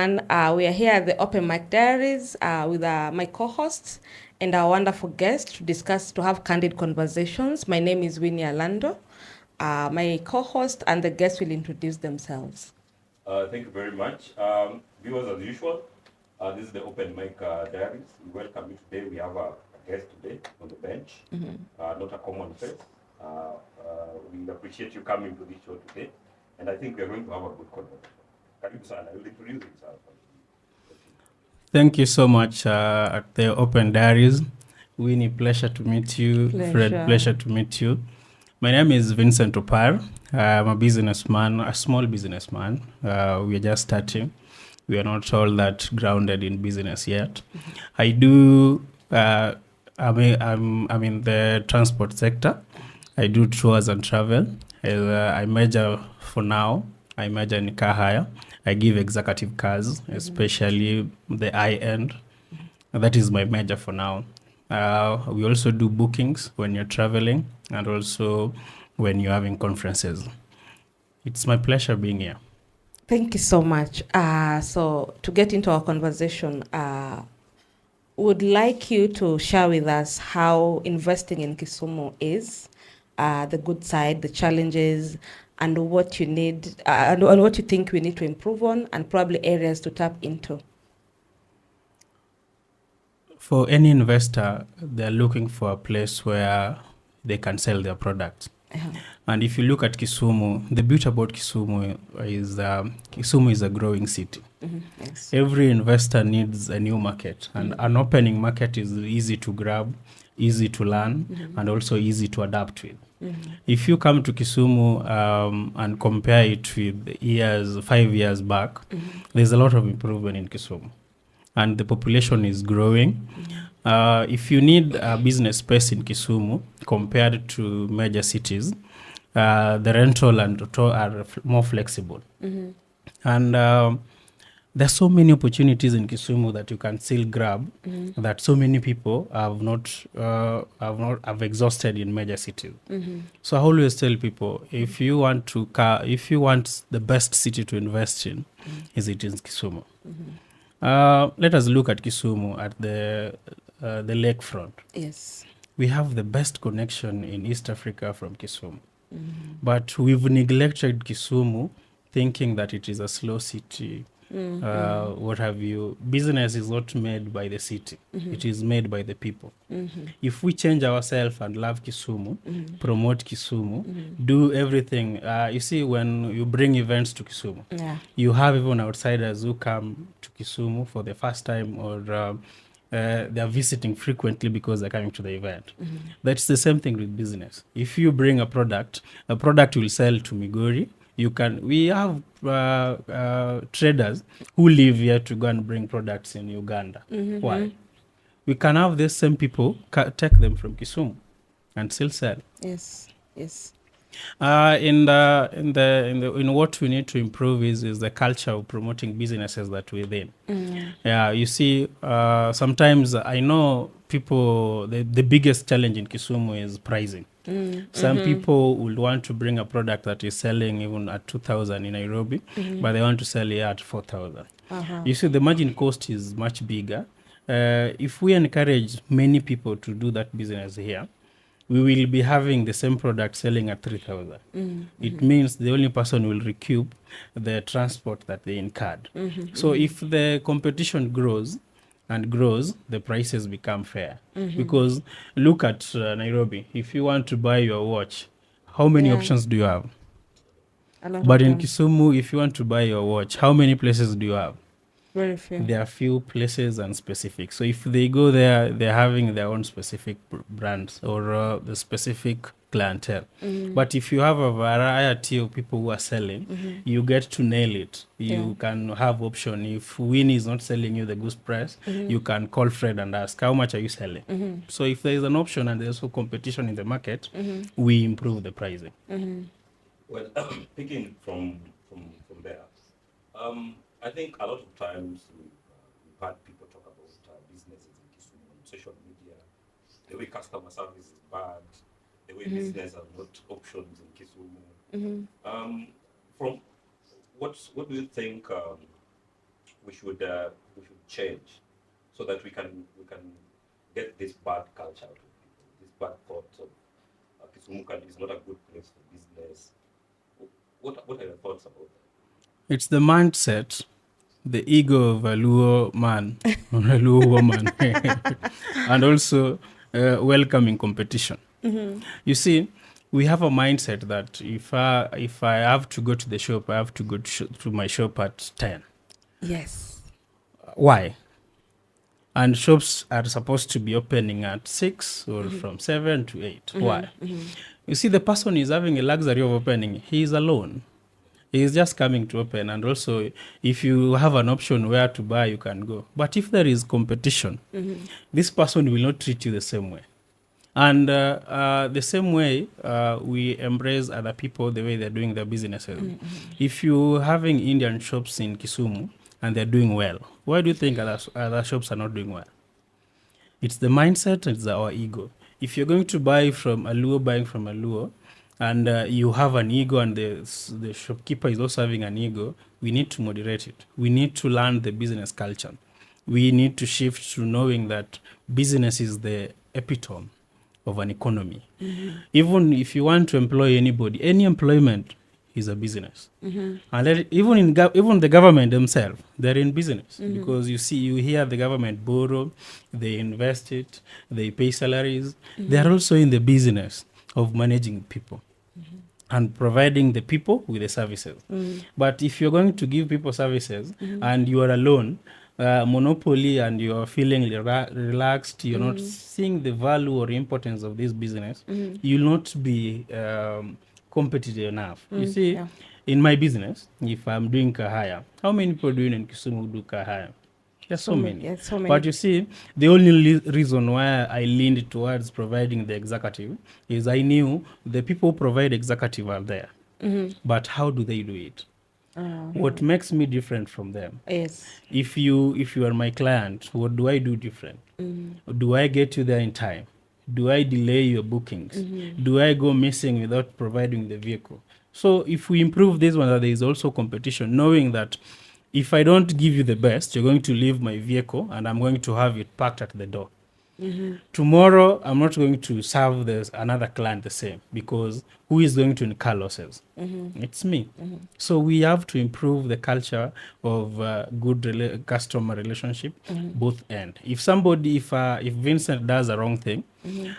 everyone. We are here at the Open Mic Diaries with my co-hosts and our wonderful guest to have candid conversations. My name is Winnie Alando. My co-host and the guests will introduce themselves. Thank you very much. Viewers, as usual, this is the Open Mic Diaries. We welcome you today. We have a guest today on the bench, not a common face. We appreciate you coming to this show today, and I think we are going to have a good conversation. Karibu sana. I will introduce himself. Thank you so much at the Open Diaries. Winnie, pleasure to meet you. Pleasure. Fred, pleasure to meet you. My name is Vincent Opar. I'm a businessman, a small businessman. We are just starting. We are not all that grounded in business yet. I do, I'm in the transport sector. I do tours and travel. I major for now. I major in car hire. I give executive cars, especially the high-end. That is my major for now. We also do bookings when you're traveling and also when you're having conferences. It's my pleasure being here. Thank you so much. So to get into our conversation, would like you to share with us how investing in Kisumu is, the good side, the challenges, and what you need, and what you think we need to improve on, and probably areas to tap into. For any investor, they're looking for a place where they can sell their products. And if you look at Kisumu, the beauty about Kisumu is a growing city. Yes. Every investor needs a new market, and an opening market is easy to grab, easy to learn, and also easy to adapt with. If you come to Kisumu and compare it with 5 years back, there's a lot of improvement in Kisumu, and the population is growing. If you need a business space in Kisumu compared to major cities, the rental and auto are more flexible. And there's so many opportunities in Kisumu that you can still grab that so many people have exhausted in major cities. So I always tell people, if you want the best city to invest in, is it in Kisumu? Let us look at Kisumu at the lakefront. Yes. We have the best connection in East Africa from Kisumu. But we've neglected Kisumu, thinking that it is a slow city. What have you? Business is not made by the city. It is made by the people. If we change ourselves and love Kisumu, promote Kisumu, do everything. You see, when you bring events to Kisumu, you have even outsiders who come to Kisumu for the first time, or they are visiting frequently because they're coming to the event. That's the same thing with business. If you bring a product will sell to Migori. We have traders who live here to go and bring products in Uganda. Why? We can have these same people take them from Kisumu and still sell. Yes. Yes. In what we need to improve is the culture of promoting businesses that we're in. Yeah, you see, sometimes I know people, the biggest challenge in Kisumu is pricing. Some people will want to bring a product that is selling even at 2,000 in Nairobi, but they want to sell it at 4,000. You see, the margin cost is much bigger. If we encourage many people to do that business here, we will be having the same product selling at 3,000. It means the only person will recoup the transport that they incurred. So if the competition grows, the prices become fair. Because look at Nairobi. If you want to buy your watch, how many options do you have? But in Kisumu, if you want to buy your watch, how many places do you have? Very few. There are few places and specific. So if they go there, they're having their own specific brands or the specific clientele. But if you have a variety of people who are selling, you get to nail it. You can have option. If Winnie is not selling you the good price, you can call Fred and ask, how much are you selling? So if there is an option and there's also competition in the market, we improve the pricing. Well, picking from there, I think a lot of times we've had people talk about businesses in Kisumu on social media, the way customer service is bad, the way business are not options in Kisumu. From what do you think we should change so that we can get this bad culture out of people, this bad thoughts of Kisumu is not a good place for business. What are your thoughts about that? It's the mindset, the ego of a Luo man or a Luo woman, and also welcoming competition. You see, we have a mindset that if I have to go to the shop, I have to go to my shop at 10. Yes. Why? And shops are supposed to be opening at 6 or from 7 to 8. Why? You see, the person is having a luxury of opening. He is alone. He is just coming to open. And also, if you have an option where to buy, you can go. But if there is competition, this person will not treat you the same way. And the same way, we embrace other people the way they're doing their businesses. If you're having Indian shops in Kisumu and they're doing well, why do you think other shops are not doing well? It's the mindset, it's our ego. If you're going to buy from a Luo, buying from a Luo, and you have an ego and the shopkeeper is also having an ego, we need to moderate it. We need to learn the business culture. We need to shift to knowing that business is the epitome of an economy. Even if you want to employ anybody, any employment is a business. And even the government themselves, they're in business. Because you hear the government borrow, they invest it, they pay salaries. They're also in the business of managing people and providing the people with the services. But if you're going to give people services and you are alone, monopoly, and you're feeling relaxed, you're not seeing the value or importance of this business, you'll not be competitive enough. You see, in my business, if I'm doing Kahaya, how many people doing in Kisumu who do Kahaya? There's so many. Yes, so many. But you see, the only reason why I leaned towards providing the executive is I knew the people who provide executive are there. But how do they do it? What makes me different from them? Yes. If you are my client, what do I do different? Do I get you there in time? Do I delay your bookings? Do I go missing without providing the vehicle? So if we improve this one, there is also competition, knowing that if I don't give you the best, you're going to leave my vehicle and I'm going to have it parked at the door. Tomorrow, I'm not going to serve another client the same, because who is going to incur losses? It's me. So we have to improve the culture of good customer relationship, both end. If Vincent does a wrong thing,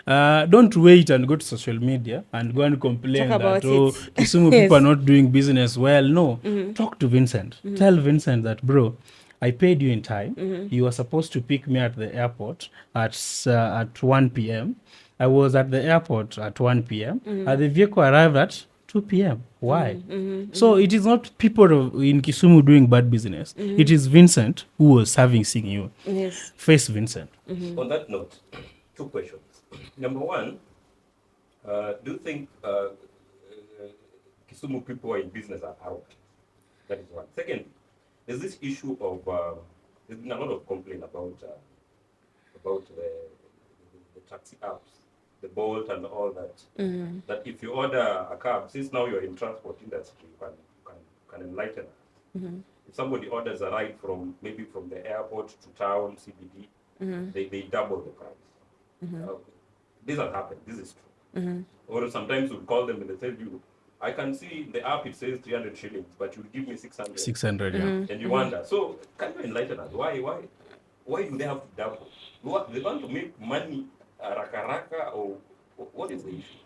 don't wait and go to social media and go and complain Talk that, about oh, it. Kisumu people are not doing business well. No, talk to Vincent. Tell Vincent that, bro, I paid you in time. You were supposed to pick me at the airport at 1 p.m. I was at the airport at 1 p.m. And the vehicle arrived at 2 p.m. Why? So it is not people in Kisumu doing bad business. It is Vincent who was seeing you. Yes. Face Vincent. On that note, 2 questions. Number one, do you think Kisumu people in business are out? That is one. Second, there's this issue of there's been a lot of complaint about the taxi apps, the Bolt and all that. That if you order a cab, since now you're in transport industry, you can enlighten us. If somebody orders a ride from the airport to town CBD, they double the price. This has happened. This is true. Or sometimes we call them and they tell you, I can see in the app it says 300 shillings, but you give me 600. 600, yeah. And you wonder. So can you enlighten us? Why do they have to double? They want to make money raka, or what is the issue?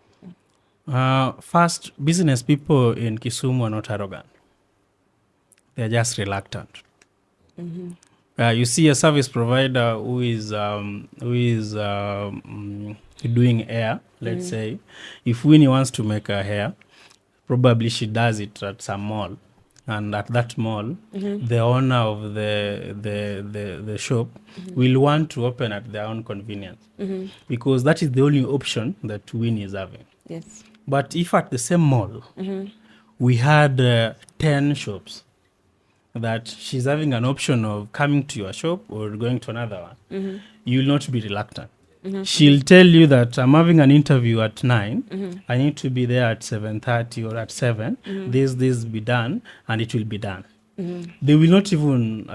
First, business people in Kisumu are not arrogant. They're just reluctant. You see a service provider who is doing hair, let's say. If Winnie wants to make her hair, probably she does it at some mall, and at that mall, the owner of the shop will want to open at their own convenience, because that is the only option that Winnie is having. Yes. But if at the same mall we had 10 shops, that she's having an option of coming to your shop or going to another one, you'll not be reluctant. She'll tell you that I'm having an interview at 9. I need to be there at 7:30 or at 7. This be done, and it will be done. They will not even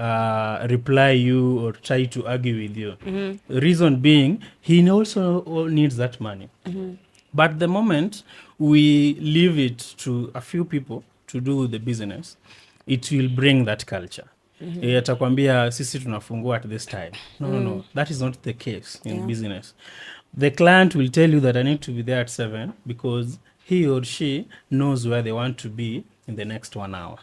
reply you or try to argue with you. Reason being, he also needs that money. But the moment we leave it to a few people to do the business, it will bring that culture. Atakwambia sisi tunafungua at this time. No. That is not the case in business. The client will tell you that I need to be there at 7 because he or she knows where they want to be in the next 1 hour.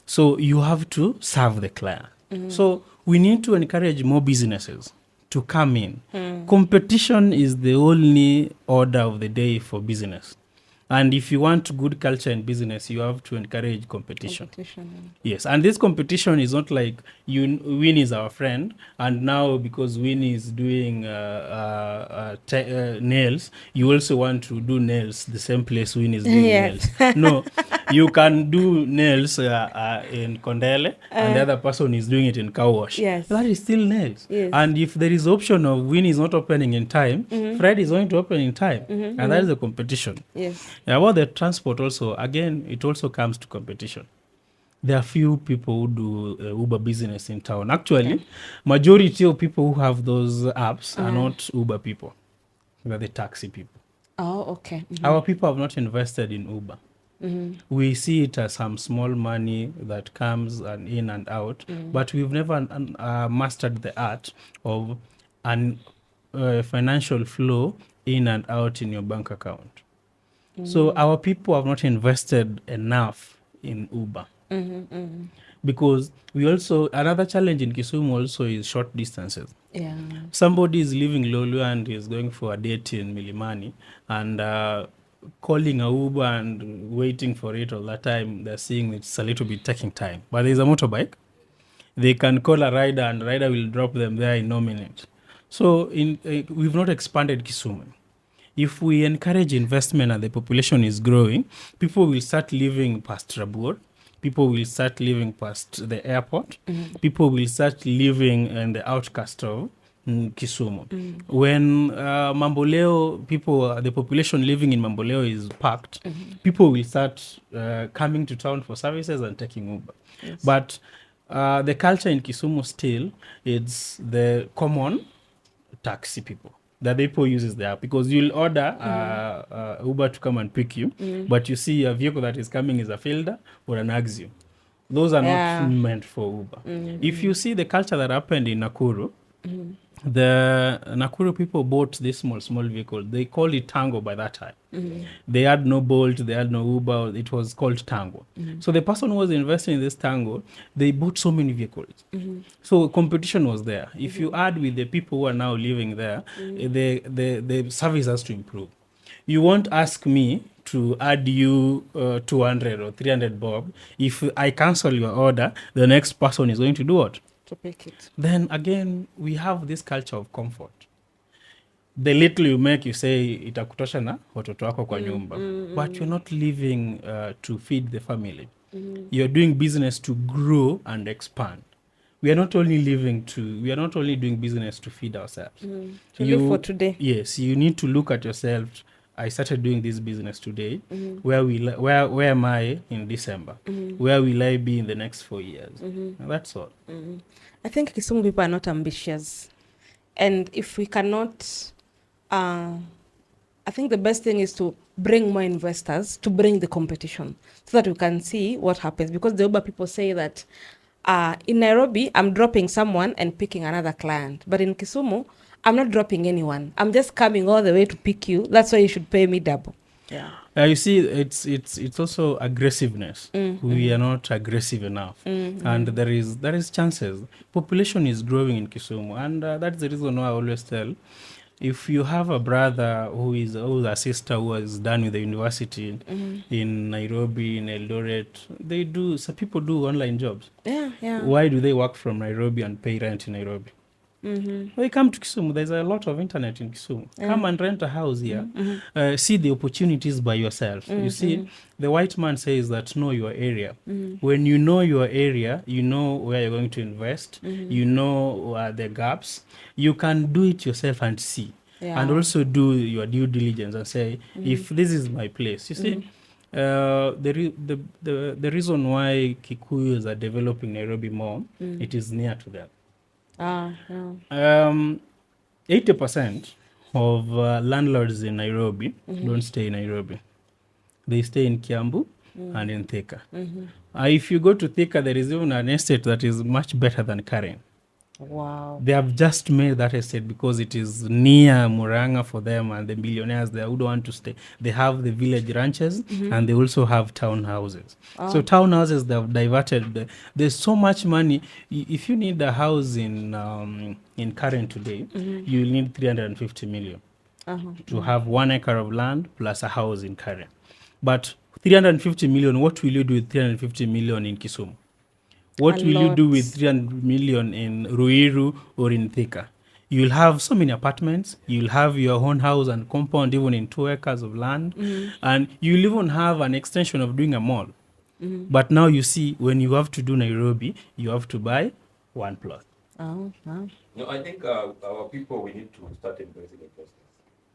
So you have to serve the client. So we need to encourage more businesses to come in. Competition is the only order of the day for business. And if you want good culture in business, you have to encourage competition. Yes, and this competition is not like Win is our friend, and now because Win is doing nails, you also want to do nails the same place Win is doing nails. No, you can do nails in Kondele, and the other person is doing it in car wash. Yes. That is still nails. Yes. And if there is option of Win is not opening in time, Fred is going to open in time, and that is the competition. Yes. About the transport also, again, it also comes to competition. There are few people who do Uber business in town. Actually, majority of people who have those apps are not Uber people. They're the taxi people. Oh, okay. Our people have not invested in Uber. We see it as some small money that comes in and out, but we've never mastered the art of financial flow in and out in your bank account. So our people have not invested enough in Uber. Because we also, another challenge in Kisumu also is short distances. Yeah. Somebody is living Lolu and is going for a date in Milimani and calling a Uber and waiting for it all that time, they're seeing it's a little bit taking time. But there's a motorbike. They can call a rider and rider will drop them there in no minute. So we've not expanded Kisumu. If we encourage investment and the population is growing, people will start living past Rabur. People will start living past the airport. People will start living in the outcast of Kisumu. When Mamboleo, the population living in Mamboleo is packed, people will start coming to town for services and taking Uber. Yes. But the culture in Kisumu still, it's the common taxi people. That people uses the app because you'll order Uber to come and pick you, but you see a vehicle that is coming is a Fielder or an Axio. Those are not meant for Uber. If you see the culture that happened in Nakuru, the Nakuru people bought this small vehicle. They called it Tango by that time. They had no Bolt, they had no Uber. It was called Tango. So the person who was investing in this Tango, they bought so many vehicles. So competition was there. If you add with the people who are now living there, the service has to improve. You won't ask me to add you 200 or 300 bob. If I cancel your order, the next person is going to do what? To pick it. Then again, we have this culture of comfort. The little you make, you say itakutosha na watoto wako kwa nyumba, but you're not living to feed the family. You're doing business to grow and expand. We are not only doing business to feed ourselves. To live for today. Yes, you need to look at yourself. I started doing this business today. Where am I in December? Where will I be in the next 4 years? That's all. I think Kisumu people are not ambitious. And if we cannot, I think the best thing is to bring more investors, to bring the competition so that we can see what happens. Because the Uber people say that in Nairobi, I'm dropping someone and picking another client. But in Kisumu, I'm not dropping anyone. I'm just coming all the way to pick you. That's why you should pay me double. Yeah. You see, it's also aggressiveness. We are not aggressive enough, and there is chances. Population is growing in Kisumu, and that's the reason why I always tell, if you have a brother who is a sister who is done with the university in Nairobi, in Eldoret, some people do online jobs. Yeah. Why do they work from Nairobi and pay rent in Nairobi? When you come to Kisumu, there's a lot of internet in Kisumu. Come and rent a house here. See the opportunities by yourself. You see, the white man says that know your area. When you know your area, you know where you're going to invest. You know the gaps. You can do it yourself and see. And also do your due diligence and say, if this is my place. You see, The reason why Kikuyus are developing Nairobi more, it is near to them. Yeah. 80% of landlords in Nairobi don't stay in Nairobi. They stay in Kiambu and in Thika. If you go to Thika, there is even an estate that is much better than Karen. Wow. They have just made that estate because it is near Muranga for them and the millionaires there who don't want to stay. They have the village ranches and they also have townhouses. So townhouses, they have diverted. There's so much money. If you need a house in Karen today, you'll need 350 million to have 1 acre of land plus a house in Karen. But 350 million, what will you do with 350 million in Kisumu? What will you do with 300 million in Ruiru or in Thika? You'll have so many apartments. You'll have your own house and compound, even in 2 acres of land. And you'll even have an extension of doing a mall. But now you see, when you have to do Nairobi, you have to buy 1 plot. Oh, wow. No, I think our people, we need to start embracing investors.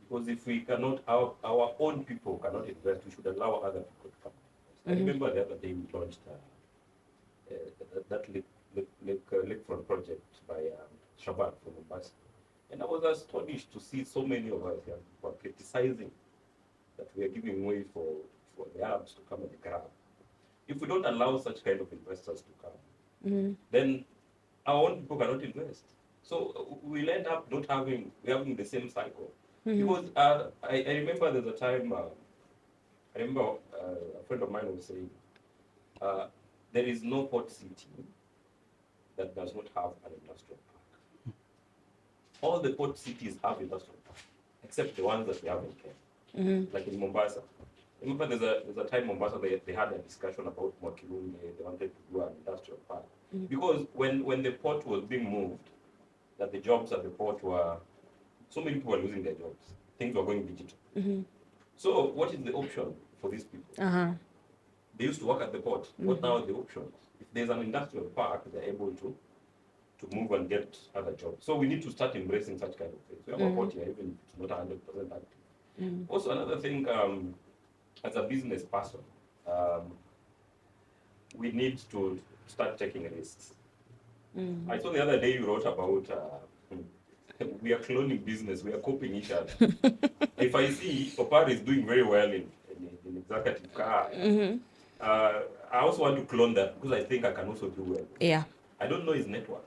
Because if we cannot, our own people cannot invest, we should allow other people to come. I remember the other day we launched that lakefront project by Shaban from Mombasa. And I was astonished to see so many of us young people criticizing that we are giving way for the Arabs to come and grab. If we don't allow such kind of investors to come, then our own people cannot invest. So we'll end up not having the same cycle. Because I remember there's a time, a friend of mine was saying, there is no port city that does not have an industrial park. All the port cities have industrial parks, except the ones that we have in Kenya, like in Mombasa. Remember, there's a time in Mombasa they had a discussion about Mwakilunge. They wanted to do an industrial park because when the port was being moved, that the jobs at the port were, so many people were losing their jobs. Things were going digital. So what is the option for these people? They used to work at the port. What now are the options? If there's an industrial park, they're able to move and get other jobs. So we need to start embracing such kind of things. We have a port here, even if it's not 100% active. Also, another thing, as a business person, we need to start taking risks. I saw the other day you wrote about we are cloning business, we are copying each other. If I see Opar is doing very well in executive car, I also want to clone that because I think I can also do well. Yeah. I don't know his networks.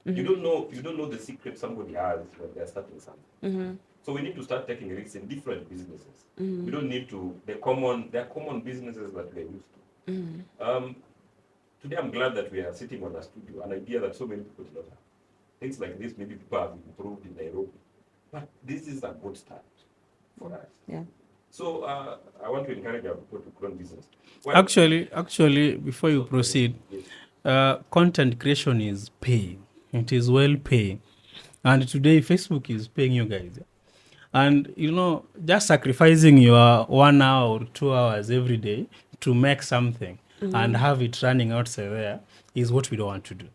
You don't know the secret somebody has when they're starting something. So we need to start taking risks in different businesses. We don't need to there are common businesses that we're used to. Today I'm glad that we are sitting on a studio, an idea that so many people do not have. Things like this, maybe people have improved in Nairobi. But this is a good start for us. Yeah. So I want to encourage our people to clone business. Well, Actually, before you proceed, content creation is paying. It is well paying. And today Facebook is paying you guys. And just sacrificing your 1 hour or 2 hours every day to make something and have it running outside there is what we don't want to do.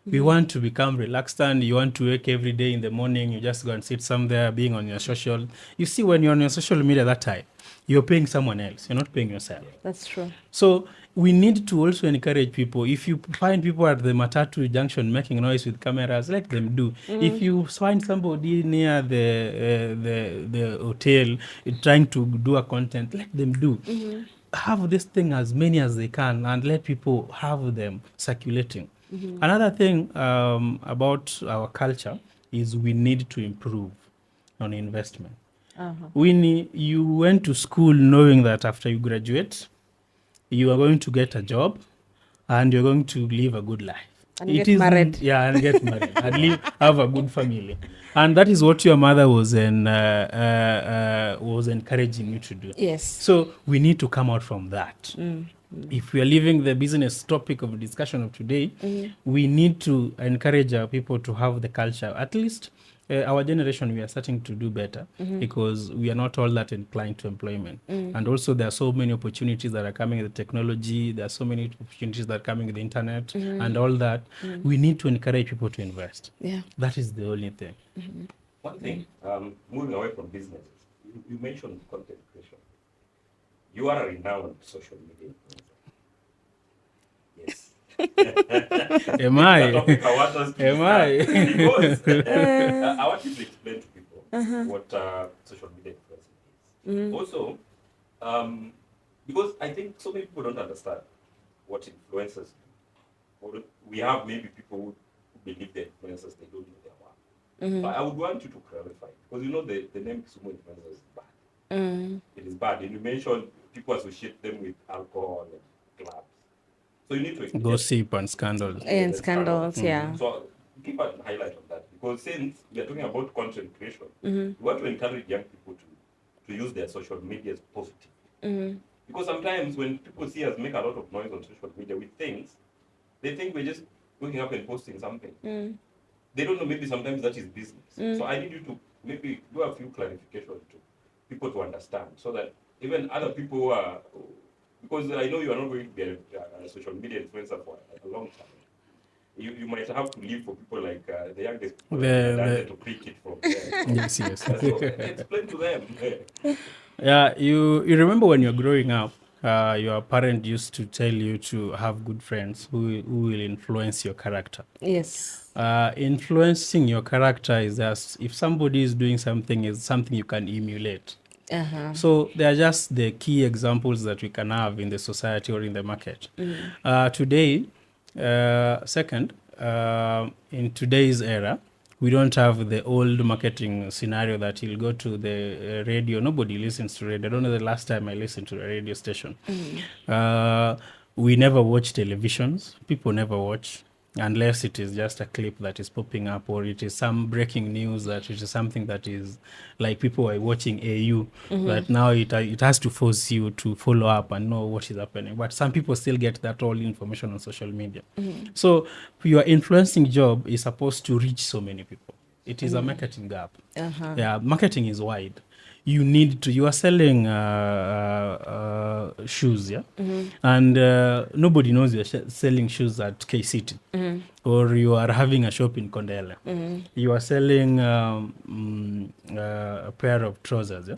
We want to become relaxed, and you want to wake every day in the morning, you just go and sit somewhere being on your social. You see, when you're on your social media that time, you're paying someone else. You're not paying yourself. That's true. So we need to also encourage people. If you find people at the Matatu junction making noise with cameras, let them do. If you find somebody near the hotel trying to do a content, let them do. Have this thing as many as they can and let people have them circulating. Another thing about our culture is we need to improve on investment. You went to school knowing that after you graduate, you are going to get a job and you're going to live a good life. And get married. Yeah, and get married and have a good family. And that is what your mother was encouraging you to do. Yes. So we need to come out from that. If we are leaving the business topic of discussion of today, we need to encourage our people to have the culture. At least our generation, we are starting to do better because we are not all that inclined to employment. And also there are so many opportunities that are coming with technology. There are so many opportunities that are coming with the internet and all that. We need to encourage people to invest. Yeah. That is the only thing. One thing, moving away from businesses, you mentioned content creation. You are a renowned social media influencer. Yes. Am This is I? a topic I want us to Am I? discuss. Because I want you to explain to people what social media influencing is. Also, because I think so many people don't understand what influencers do. Or we have maybe people who believe they're influencers, they don't do their work. But I would want you to clarify, because you know the name Kisumu influencers is bad. It is bad. And you mentioned people associate them with alcohol and clubs. So you need to explain. Gossip and scandals. And scandals, yeah. So give a highlight on that, because since we are talking about content creation, we want to encourage young people to use their social media positively. Because sometimes when people see us make a lot of noise on social media with things, they think we're just waking up and posting something. They don't know maybe sometimes that is business. So I need you to maybe do a few clarifications to people to understand, so that even other people who are, because I know you are not going to be a social media influencer for a long time. You might have to live for people like the youngest people to pick it from there. Yes, yes. So explain to them. Yeah, you remember when you're growing up, your parent used to tell you to have good friends who will influence your character. Yes. Influencing your character is just, if somebody is doing something, is something you can emulate. So they are just the key examples that we can have in the society or in the market. Today, in today's era, we don't have the old marketing scenario that you'll go to the radio. Nobody listens to radio. I don't know the last time I listened to a radio station. We never watch televisions. People never watch, unless it is just a clip that is popping up, or it is some breaking news, that it is something that is like people are watching AU, that now it has to force you to follow up and know what is happening. But some people still get that all information on social media. So your influencing job is supposed to reach so many people. It is a marketing gap. Yeah, marketing is wide. You are selling shoes, yeah? And nobody knows you're selling shoes at K-City. Or you are having a shop in Kondele. You are selling a pair of trousers, yeah?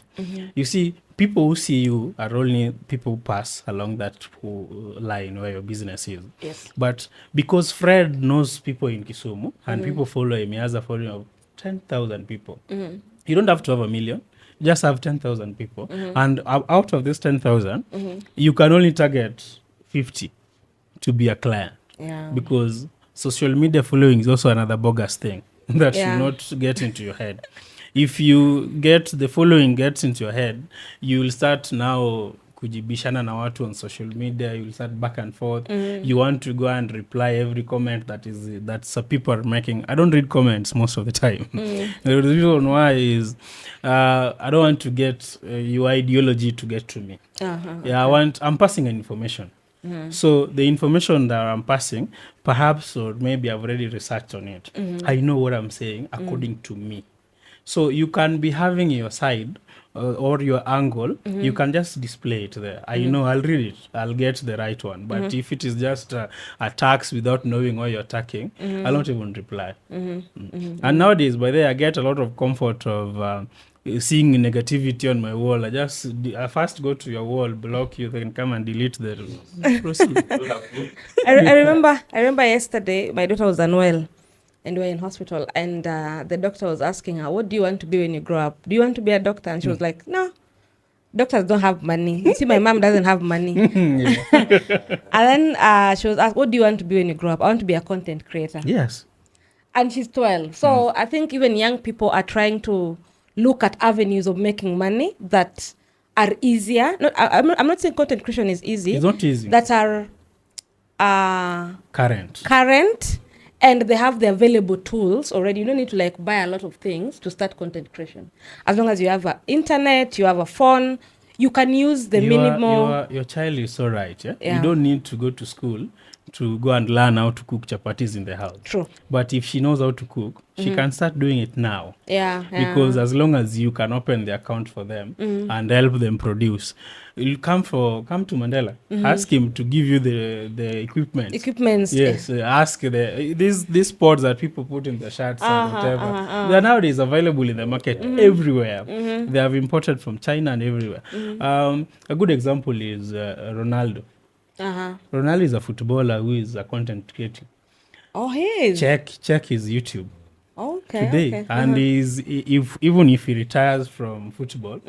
You see, people who see you are only people who pass along that line where your business is. Yes. But because Fred knows people in Kisumu, and people follow him, he has a following of 10,000 people. You don't have to have 1 million. You just have 10,000 people. And out of this 10,000, you can only target 50 to be a client. Yeah. Because social media following is also another bogus thing that should not get into your head. If you get the following gets into your head, you will start now kujibishana na watu on social media. You will start back and forth. You want to go and reply every comment that people are making. I don't read comments most of the time. The reason why is I don't want to get your ideology to get to me. Yeah, I'm passing an information. So the information that I'm passing, perhaps, or maybe I've already researched on it. I know what I'm saying according to me. So you can be having your side or your angle. You can just display it there. I know, I'll read it. I'll get the right one. But if it is just attacks without knowing what you're attacking, I'll not even reply. And nowadays, by the way, I get a lot of comfort of seeing negativity on my wall. I first go to your wall, block you, then come and delete the proceed. I remember yesterday my daughter was unwell and we were in hospital, and the doctor was asking her, what do you want to be when you grow up? Do you want to be a doctor? And she was like, no, doctors don't have money. You see, my mom doesn't have money. And then she was asked, what do you want to be when you grow up? I want to be a content creator. Yes. And she's 12. So I think even young people are trying to look at avenues of making money that are easier. I'm not saying content creation is easy. It's not easy. That are current, and they have the available tools already. You don't need to buy a lot of things to start content creation. As long as you have internet, you have a phone, you can use the minimal. Your child is so right. Yeah? You don't need to go to school to go and learn how to cook chapatis in the house. True. But if she knows how to cook, she can start doing it now. Yeah. Because as long as you can open the account for them and help them produce, you'll come to Mandela. Ask him to give you the equipment. Equipments. Yes, ask these pots that people put in the shirts and whatever. They are nowadays available in the market everywhere. They have imported from China and everywhere. A good example is Ronaldo. Ronaldo is a footballer who is a content creator. Oh, he is. Check his YouTube. Okay. Today, Okay. and even if he retires from football,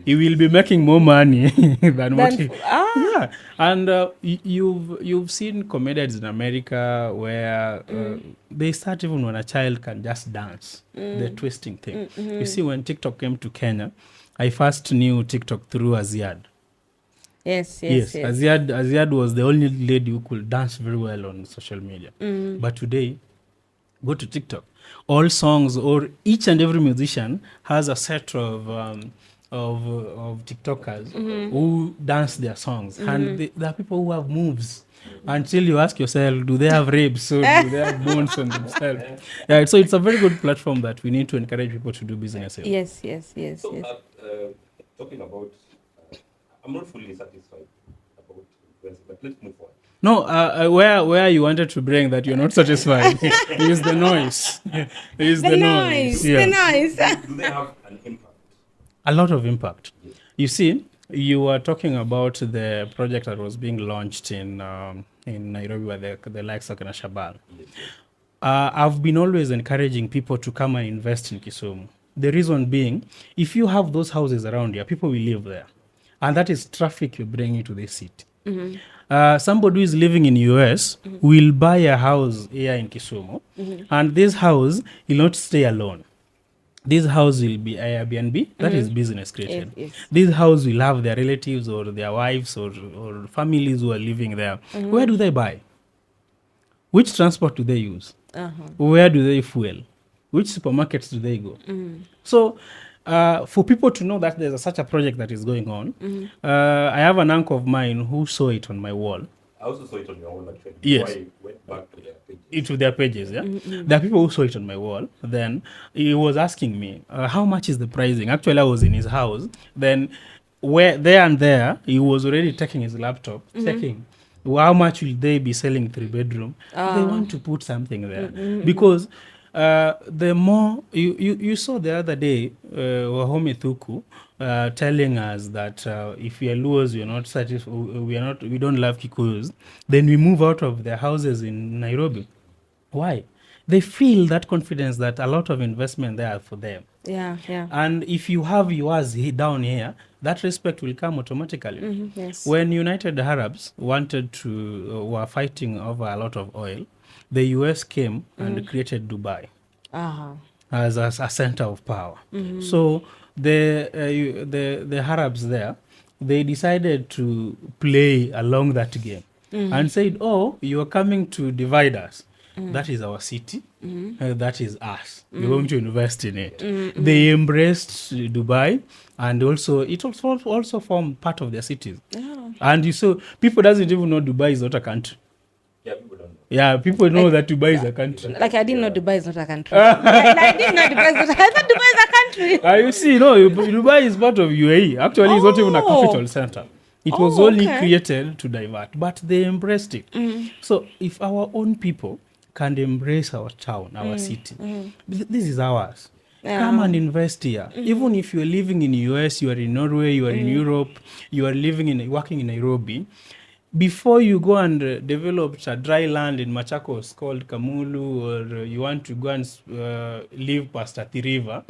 he will be making more money than what he. Yeah, and you've seen comedians in America where they start even when a child can just dance, the twisting thing. You see, when TikTok came to Kenya, I first knew TikTok through Aziad. Yes. Aziad was the only lady who could dance very well on social media. But today, go to TikTok. All songs, or each and every musician has a set of TikTokers who dance their songs, and there are people who have moves. Until you ask yourself, do they have ribs or do they have bones on themselves? Yeah, so it's a very good platform that we need to encourage people to do business here. Yes. So, talking about, I'm not fully satisfied about influencing, but let's move on. No, where you wanted to bring that you're not satisfied is the noise. Is the noise. Yeah. The noise. Do they have an impact? A lot of impact. Yes. You see, you were talking about the project that was being launched in Nairobi, where the likes of Shabal. Yes. I've been always encouraging people to come and invest in Kisumu. The reason being, if you have those houses around here, people will live there, and that is traffic you're bringing to the city. Somebody who is living in US will buy a house here in Kisumu, and this house will not stay alone. This house will be Airbnb, that is business created. Yes. This house will have their relatives or their wives or families who are living there. Where do they buy? Which transport do they use? Where do they fuel? Which supermarkets do they go? So, for people to know that there's such a project that is going on, I have an uncle of mine who saw it on my wall. I also saw it on your own, actually. Yes. So I went back to their pages. Into their pages, yeah. There are people who saw it on my wall. Then he was asking me, how much is the pricing? Actually, I was in his house. Then there, he was already taking his laptop, checking how much will they be selling 3-bedroom. They want to put something there because the more you saw the other day, Wahome Thuku telling us that if we are Luos, we are not satisfied, we don't love Kikuyus, then we move out of their houses in Nairobi. Why? They feel that confidence that a lot of investment there for them. Yeah. And if you have yours down here, that respect will come automatically. Yes. When United Arabs were fighting over a lot of oil, the US came and created Dubai as a center of power. So the Arabs there, they decided to play along that game and said, oh, you are coming to divide us. That is our city. That is us. We're going to invest in it. They embraced Dubai, and also it also formed part of their cities. And you saw people doesn't even know Dubai is not a country. Yeah, people don't know. Yeah, people know that Dubai is a country. Like I didn't know Dubai is not a country. I didn't know Dubai is not. I thought Dubai is a country. You see, no, Dubai is part of UAE. Actually, it's not even a capital center. It was only created to divert, but they embraced it. So if our own people can embrace our town, our city, this is ours. Come and invest here. Even if you're living in the US, you are in Norway, you are in Europe, you are working in Nairobi, before you go and develop a dry land in Machakos called Kamulu, or you want to go and live past Athi River,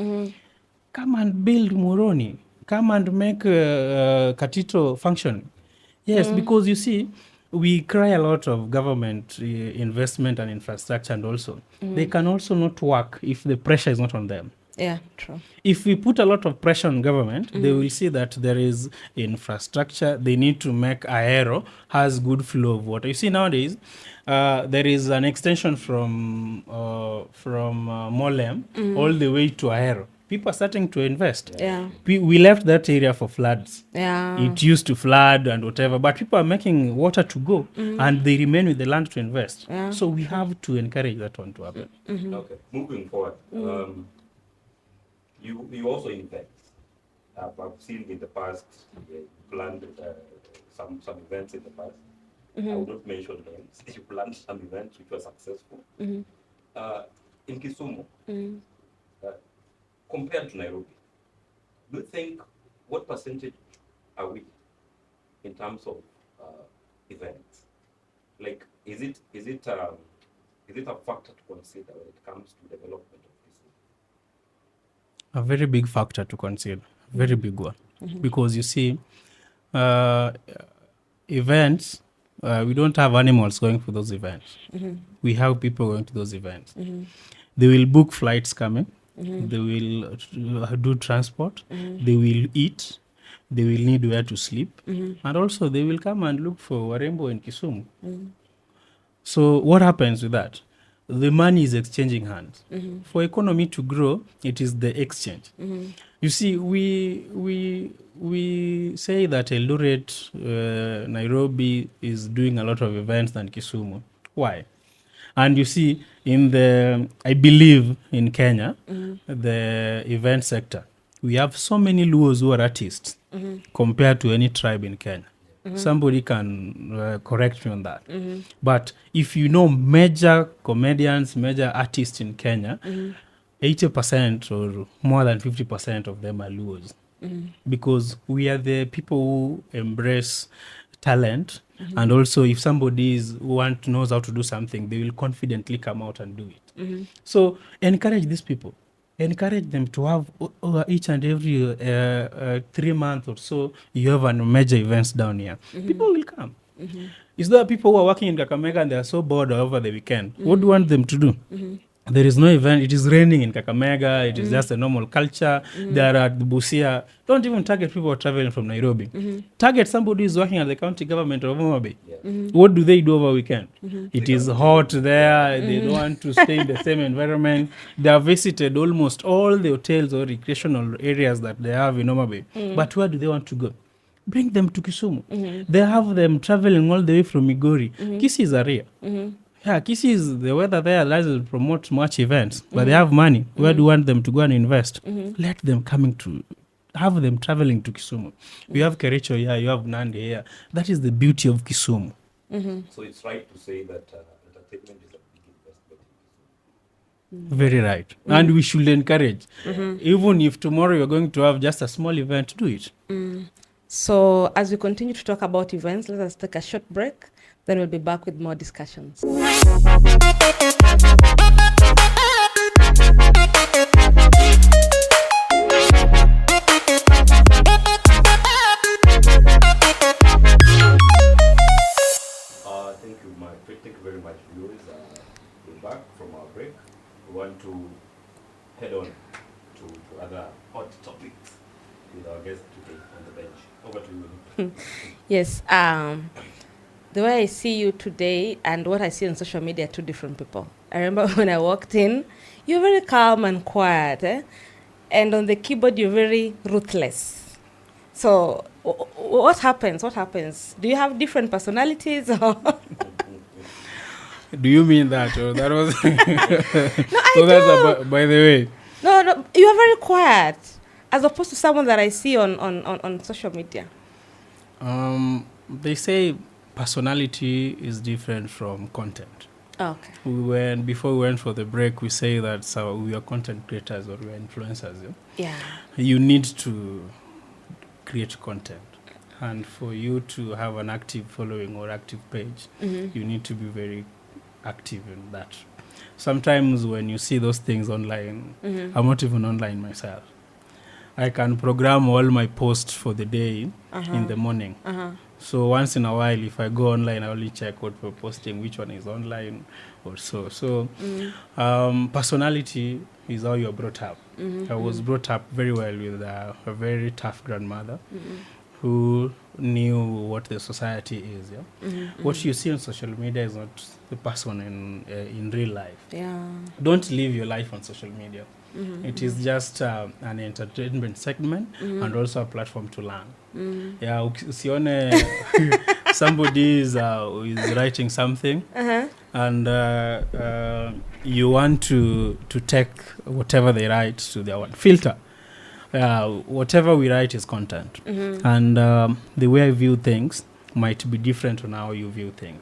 come and build Moroni. Come and make Katito function. Yes, because you see, we cry a lot of government investment and infrastructure, and also they can also not work if the pressure is not on them. Yeah, true. If we put a lot of pressure on government, they will see that there is infrastructure. They need to make Ahero has good flow of water. You see, nowadays, there is an extension from Molem all the way to Ahero. people are starting to invest. Yeah. We left that area for floods. Yeah. It used to flood and whatever, but people are making water to go, and they remain with the land to invest. Yeah, So we have to encourage that one to happen. Okay, moving forward. You also invest. I've seen in the past, you planned some events in the past. I will not mention names. You planned some events which were successful. In Kisumu, compared to Nairobi, do you think what percentage are we in terms of events? Like, is it a factor to consider when it comes to development of Kisumu? A very big factor to consider, very big one, because you see, events, we don't have animals going for those events. We have people going to those events. They will book flights coming. They will do transport. They will eat. They will need where to sleep. And also they will come and look for Warembo in Kisumu. So what happens with that? The money is exchanging hands. For economy to grow, it is the exchange. You see, we say that Eldoret, Nairobi is doing a lot of events than Kisumu. Why? And you see, I believe in Kenya, the event sector, we have so many Luos who are artists compared to any tribe in Kenya. Somebody can correct me on that. But if you know major comedians, major artists in Kenya, 80% or more than 50% of them are Luos. Because we are the people who embrace talent. And also if somebody knows how to do something, they will confidently come out and do it. So encourage these people. Encourage them to have each and every 3 months or so, you have a major events down here. People will come. Is there people who are working in Kakamega and they are so bored over the weekend? What do you want them to do? There is no event. It is raining in Kakamega. It is just a normal culture. They are at the Busia. Don't even target people who are traveling from Nairobi. Target somebody who is working at the county government of Homa Bay. What do they do over weekend? It is hot there. They don't want to stay in the same environment. They have visited almost all the hotels or recreational areas that they have in Homa Bay. But where do they want to go? Bring them to Kisumu. They have them traveling all the way from Migori. Kisii is area. Yeah, Kisii is the weather there doesn't promote much events, but they have money. Where do you want them to go and invest? Let them have them traveling to Kisumu. You have Kericho here, you have Nandi here. That is the beauty of Kisumu. So it's right to say that entertainment is a big investment in Kisumu. Very right. And we should encourage. Even if tomorrow you're going to have just a small event, do it. So as we continue to talk about events, let us take a short break. Then we'll be back with more discussions. Thank you very much, viewers. We're back from our break. We want to head on to other hot topics with our guest today on the bench. Over to you. Yes. The way I see you today and what I see on social media are two different people. I remember when I walked in, you're very calm and quiet, and on the keyboard you're very ruthless. So what happens? What happens? Do you have different personalities? Or Do you mean that? Or that was No, I do. That's by the way. No, you are very quiet as opposed to someone that I see on social media. They say personality is different from content. Okay. Before we went for the break, we say that we are content creators or we are influencers. Yeah. You need to create content. And for you to have an active following or active page, you need to be very active in that. Sometimes when you see those things online, I'm not even online myself. I can program all my posts for the day in the morning. So once in a while, if I go online, I only check what we're posting, which one is online or so. So personality is how you're brought up. I was brought up very well with a very tough grandmother who knew what the society is. Yeah? What you see on social media is not the person in real life. Yeah. Don't live your life on social media. It is just an entertainment segment and also a platform to learn. Yeah, usione somebody is writing something and you want to take whatever they write to their one filter. Whatever we write is content, and the way I view things might be different on how you view things.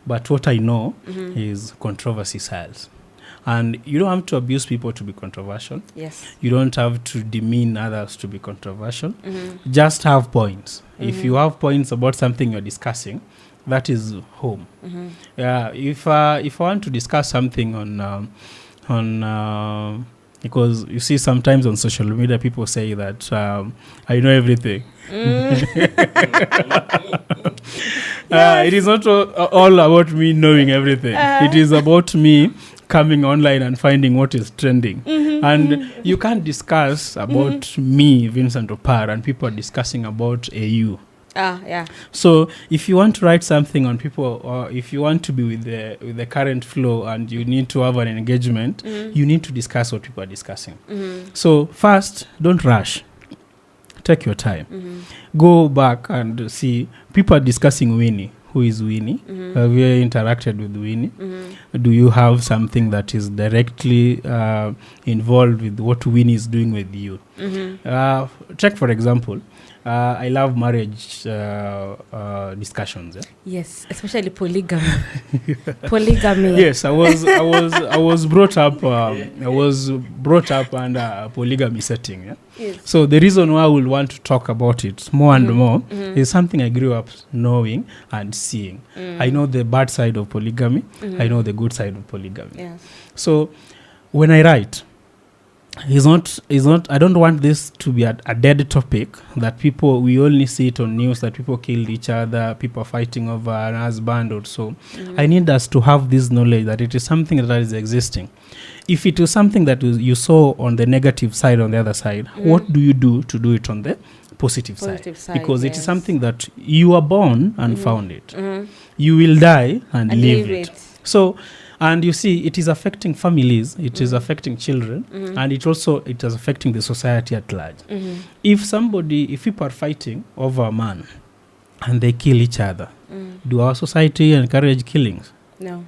But what I know is controversy sells. And you don't have to abuse people to be controversial. Yes. You don't have to demean others to be controversial. Just have points. If you have points about something you're discussing, that is home. Yeah. If I want to discuss something on because you see sometimes on social media people say that I know everything. It is not all about me knowing everything. It is about me coming online and finding what is trending. And you can't discuss about me, Vincent Opar, and people are discussing about AU. Yeah. So if you want to write something on people, or if you want to be with the current flow and you need to have an engagement, you need to discuss what people are discussing. So first, don't rush. Take your time. Go back and see people are discussing Winnie. Who is Winnie? Have you interacted with Winnie? Do you have something that is directly involved with what Winnie is doing with you? Check, for example, I love marriage discussions. Yeah? Yes, especially polygamy. Polygamy. Yes, I was brought up. I was brought up under a polygamy setting. Yeah. Yes. So the reason why I will want to talk about it more and more is something I grew up knowing and seeing. I know the bad side of polygamy. I know the good side of polygamy. Yes. So when I write, it's not I don't want this to be a dead topic that we only see it on news that people killed each other, people fighting over an husband or so. I need us to have this knowledge that it is something that is existing. If it is something that you saw on the negative side, on the other side, what do you do to do it on the positive side? Because it is something that you are born and found it. You will die and leave it. So, and you see, it is affecting families, it is affecting children, and it is affecting the society at large. If people are fighting over a man and they kill each other, do our society encourage killings? No.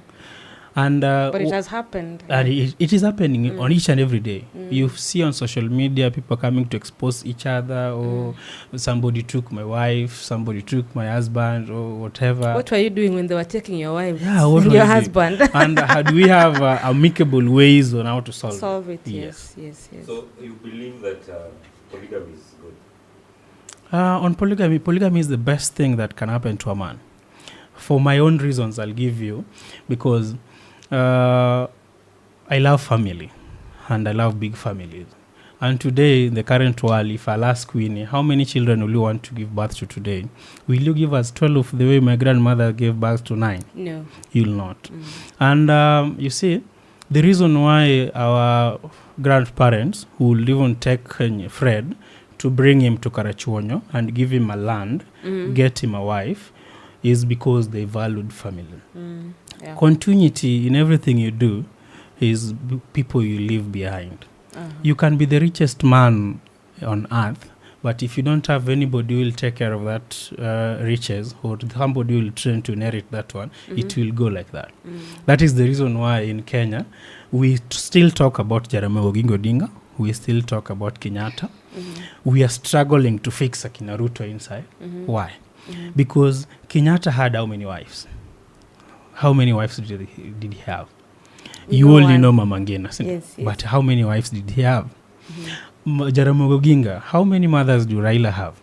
And but it has happened. And it is happening on each and every day. You see on social media people coming to expose each other, or somebody took my wife, somebody took my husband, or whatever. What were you doing when they were taking your wife? Yeah, what your husband? And do we have amicable ways on how to solve it? Yes. So you believe that polygamy is good? On polygamy is the best thing that can happen to a man. For my own reasons, I'll give you, because I love family and I love big families. And today, in the current world, if I'll ask Winnie, how many children will you want to give birth to today? Will you give us 12 the way my grandmother gave birth to 9? No. You'll not. And you see, the reason why our grandparents would even take Fred to bring him to Karachuonyo and give him a land, get him a wife, is because they valued family. Yeah. Continuity in everything you do is people you leave behind. You can be the richest man on earth, but if you don't have anybody who will take care of that riches, or somebody who will train to inherit that one, it will go like that. That is the reason why in Kenya, we still talk about Jaramogi Oginga Odinga, we still talk about Kenyatta. We are struggling to fix Akina Ruto inside. Why? Because Kenyatta had how many wives? How many wives did he have? You only know Mama Ngina. Yes. But how many wives did he have? Jaramogi Oginga, how many mothers do Raila have?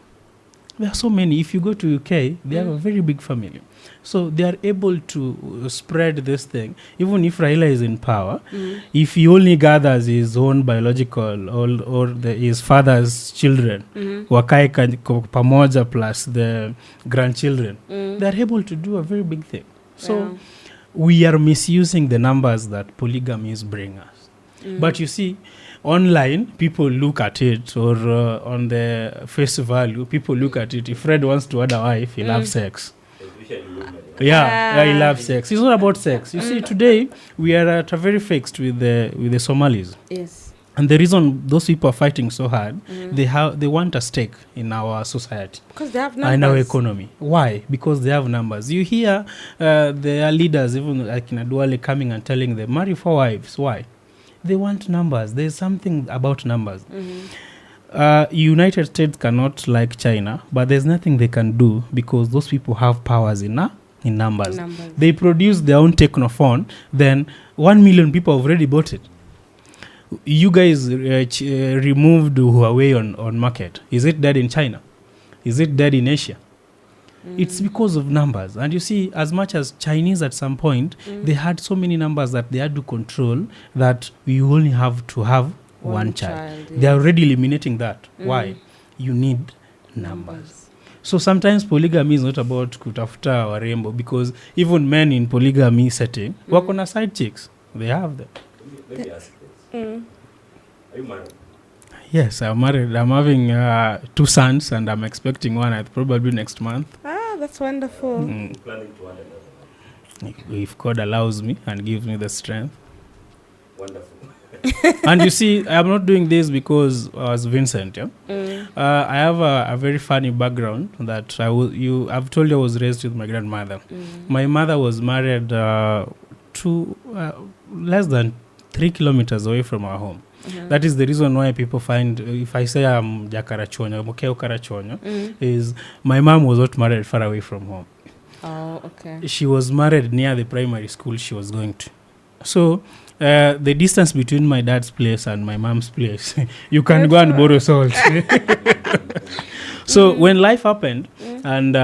There are so many. If you go to UK, they have a very big family. So they are able to spread this thing. Even if Raila is in power, if he only gathers his own biological or his father's children, wakae pamoja plus the grandchildren, they are able to do a very big thing. So we are misusing the numbers that polygamists bring us. But you see, online, people look at it, or on the face value, people look at it. If Fred wants to add a wife, he'll have sex. Especially women. Yeah, he loves sex. It's not about sex. You see, today we are at a very fixed with the Somalis. Yes. And the reason those people are fighting so hard, they want a stake in our society. Because they have numbers. And our economy. Why? Because they have numbers. You hear their leaders, even like in Aduale, coming and telling them, marry 4 wives. Why? They want numbers. There's something about numbers. United States cannot like China, but there's nothing they can do because those people have powers in numbers. They produce their own technophone, then 1 million people have already bought it. You guys removed Huawei on market. Is it dead in China? Is it dead in Asia? It's because of numbers. And you see, as much as Chinese at some point, they had so many numbers that they had to control that we only have to have one child. Yes. They are already eliminating that. Why? You need numbers. So sometimes polygamy is not about kutafuta warembo, because even men in polygamy setting work on a side chicks. They have them. Let me ask this. Are you married? Yes, I'm married. I'm having 2 sons, and I'm expecting one probably next month. That's wonderful. Planning to add another one? If God allows me and gives me the strength. Wonderful. And you see, I'm not doing this because I was Vincent. Yeah? I have a very funny background that I've told you I was raised with my grandmother. My mother was married to less than 3 kilometers away from our home. That is the reason why people find, if I say I'm Jakarachonyo, Mokeo Karachonyo, is my mom was not married far away from home. Oh, okay. She was married near the primary school she was going to. So the distance between my dad's place and my mom's place, you can go and borrow salt. So when life happened and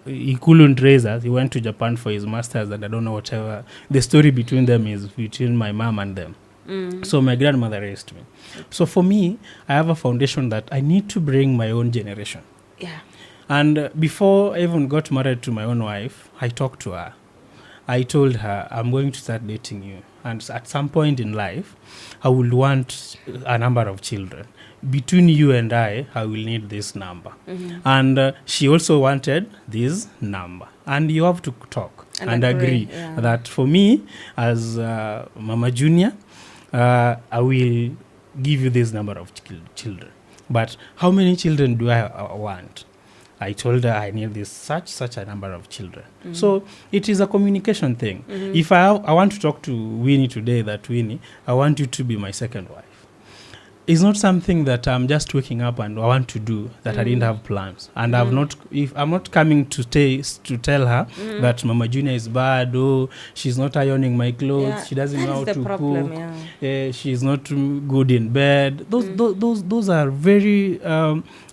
he couldn't raise us, he went to Japan for his master's, and I don't know whatever. The story between them is between my mom and them. So my grandmother raised me. So for me, I have a foundation that I need to bring my own generation. Yeah. And before I even got married to my own wife, I talked to her. I told her, I'm going to start dating you. And at some point in life, I will want a number of children. Between you and I will need this number. And she also wanted this number. And you have to talk and agree that for me, as Mama Junior, I will give you this number of children. But how many children do I want? I told her I need this such a number of children. So it is a communication thing. If I want to talk to Winnie today, that Winnie, I want you to be my second wife. It's not something that I'm just waking up and I want to do that I didn't have plans. And I'm not coming to tell her that Mama Junior is bad, or she's not ironing my clothes, she doesn't know how to cook, she's not good in bed. Those are very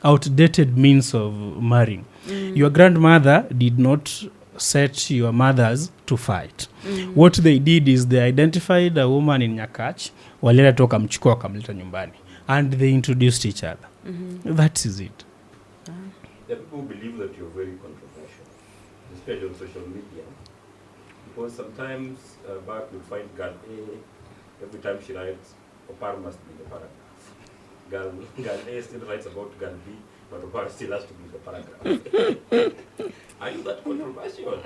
outdated means of marrying. Your grandmother did not set your mothers to fight. What they did is they identified a woman in Nyakach, waleta toka mchukua wakamleta nyumbani, and they introduced each other. That is it. There are people who believe that you're very controversial, especially on social media, because sometimes back you find girl A, every time she writes, Opar must be the paragraph. Girl A still writes about girl B, but Opar still has to be the paragraph. Are you that controversial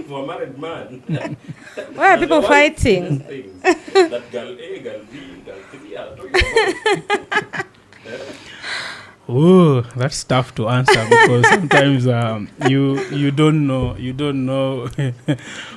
for a married man? Why are people fighting? That girl A, girl B, girl 3 are talking about. Oh, that's tough to answer because sometimes you don't know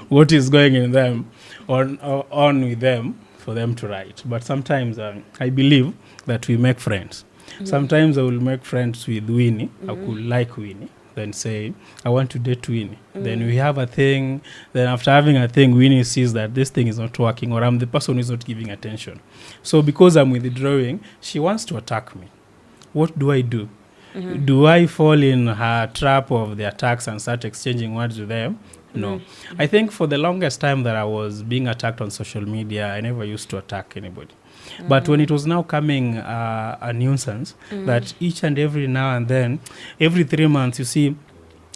what is going in them on with them for them to write. But sometimes I believe that we make friends. Sometimes I will make friends with Winnie. I could like Winnie. Then say, I want to date Winnie. Then we have a thing. Then after having a thing, Winnie sees that this thing is not working, or I'm the person who is not giving attention. So because I'm withdrawing, she wants to attack me. What do I do? Do I fall in her trap of the attacks and start exchanging words with them? No. I think for the longest time that I was being attacked on social media, I never used to attack anybody. But when it was now coming a nuisance, that each and every now and then, every 3 months, you see,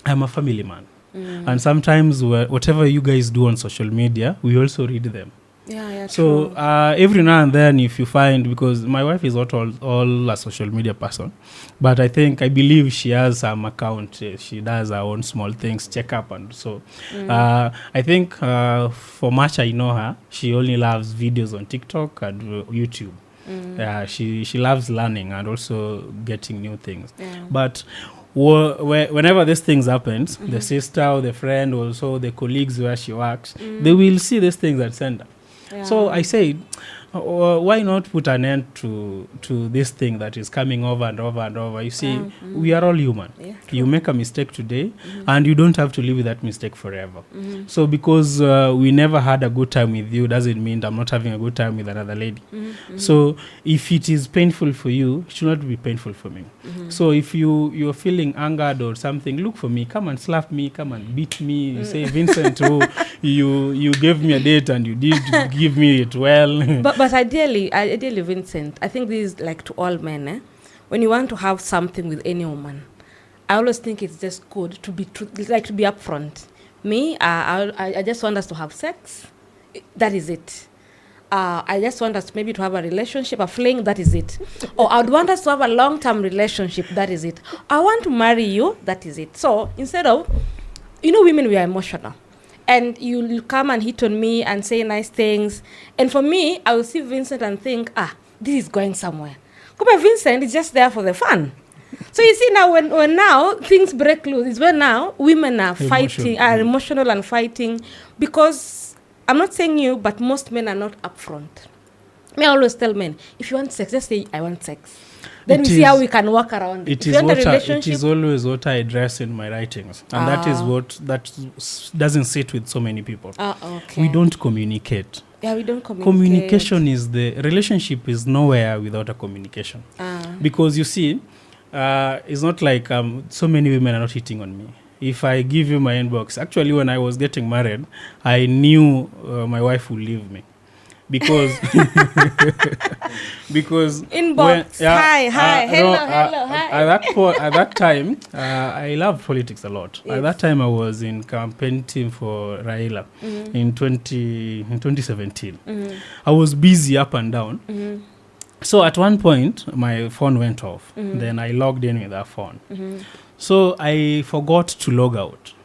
I'm a family man. And sometimes whatever you guys do on social media, we also read them. Yeah, So true. every now and then, if you find, because my wife is not all a social media person, but I believe she has some account. She does her own small things, check up, and so. I think for much I know her, she only loves videos on TikTok and YouTube. She loves learning and also getting new things. Yeah. But whenever these things happens, the sister or the friend, also the colleagues where she works, they will see these things at center. So I said, why not put an end to this thing that is coming over and over and over? You see, we are all human. Yeah, you make a mistake today, and you don't have to live with that mistake forever. So because we never had a good time with you, doesn't mean I'm not having a good time with another lady. So if it is painful for you, it should not be painful for me. So if you're feeling angered or something, look for me, come and slap me, come and beat me. You say, Vincent, you gave me a date and you did give me it well. But ideally, Vincent, I think this is like to all men. When you want to have something with any woman, I always think it's just good to be to be upfront. Me, I just want us to have sex. That is it. I just want us maybe to have a relationship, a fling. That is it. Or I'd want us to have a long-term relationship. That is it. I want to marry you. That is it. So instead of, women, we are emotional. And you'll come and hit on me and say nice things. And for me, I will see Vincent and think, this is going somewhere. But Vincent is just there for the fun. So you see now, when now things break loose, is when now women are fighting, are emotional and fighting. Because I'm not saying you, but most men are not upfront. I always tell men, if you want sex, just say, I want sex. Then we see how we can work around it. It is always what I address in my writings. And that is that doesn't sit with so many people. Okay. We don't communicate. Yeah, we don't communicate. Communication the relationship is nowhere without a communication. Because you see, it's not like so many women are not hitting on me. If I give you my inbox, actually when I was getting married, I knew my wife would leave me. Because inbox, hi, hello, hi. At that time, I loved politics a lot. Yes. At that time, I was in campaign team for Raila in 2017. I was busy up and down. So at one point, my phone went off. Then I logged in with her phone. So I forgot to log out.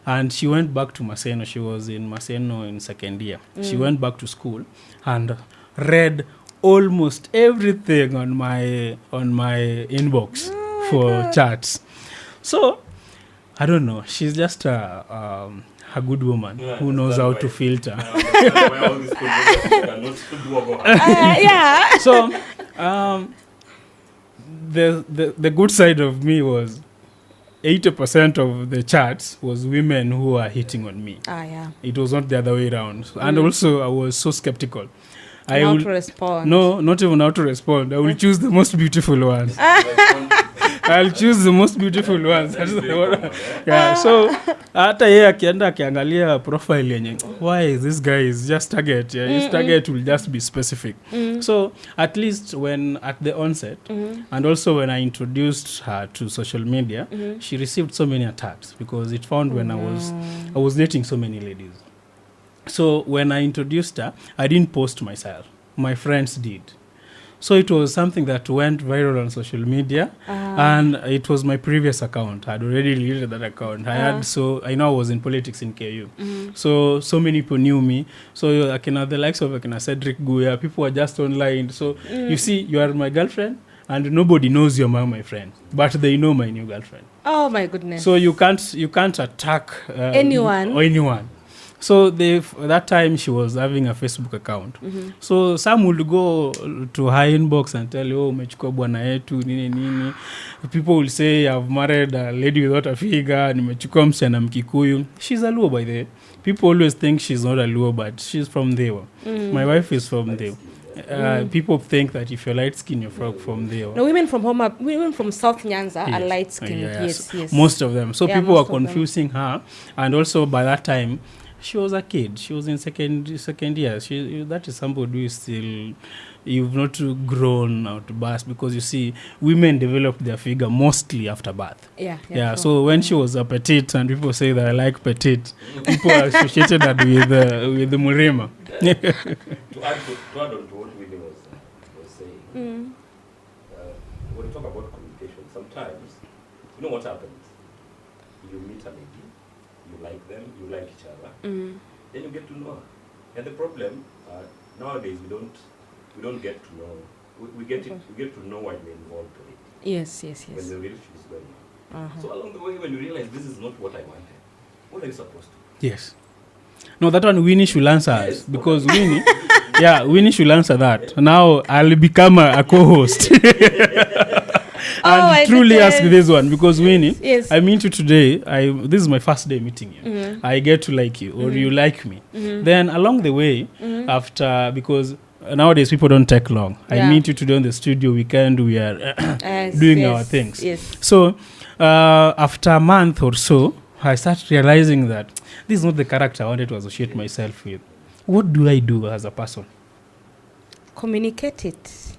And she went back to Maseno. She was in Maseno in second year. She went back to school and read almost everything on my inbox for chats. So I don't know. She's just a good woman who knows how to filter. Yeah. So the good side of me was 80% of the chats was women who are hitting on me. Yeah. It was not the other way around. And also, I was so skeptical. How to respond? No, not even how to respond. I will choose the most beautiful ones. I'll choose the most beautiful ones. Yeah, so hata yeye akienda akiangalia profile yenye, why is this guy is just target? Yeah, his target will just be specific. So at least when at the onset, and also when I introduced her to social media, she received so many attacks because it found when I was dating so many ladies. So when I introduced her, I didn't post myself. My friends did. So it was something that went viral on social media, and it was my previous account. I had already deleted that account. I know I was in politics in KU. So many people knew me. So the likes of Cedric Guya, people were just online. So you see, you are my girlfriend, and nobody knows you're my friend, but they know my new girlfriend. Oh my goodness! So you can't attack anyone. So that time she was having a Facebook account. So some would go to her inbox and tell you, umechukua bwana yetu nini. People will say, I've married a lady without a figure, nimechukua msichana Mkikuyu. She's a Luo, by the way. People always think she's not a Luo, but she's from there. My wife is from there. People think that if you're light skin, you're from there. No, women from South Nyanza are light skin. Yes. Most of them. So people were confusing her, and also by that time, she was a kid. She was in second year. That is somebody who is still, you've not grown out birth, because you see, women develop their figure mostly after birth. Yeah. Yeah. True. So when she was a petite, and people say that I like petite, people associated that with the Murima. To add on to what Winnie was saying, when you talk about communication, sometimes, you know what happens? You meet a lady, you like them, you like each other, then you get to know her. And the problem, nowadays, we don't get to know. We get to know when we're involved already. Yes. When the relationship is going on. So along the way, when you realize this is not what I wanted, what are you supposed to do? Yes. No, that one Winnie should answer us, because Winnie, Winnie should answer that. Now I'll become a co-host. And truly ask this one, because Winnie, I meet you today. This is my first day meeting you. I get to like you, or you like me. Then along the way, after, because nowadays people don't take long. I meet you today on the studio weekend. We are doing our things. Yes. So after a month or so, I start realizing that this is not the character I wanted to associate myself with. What do I do as a person? Communicate it,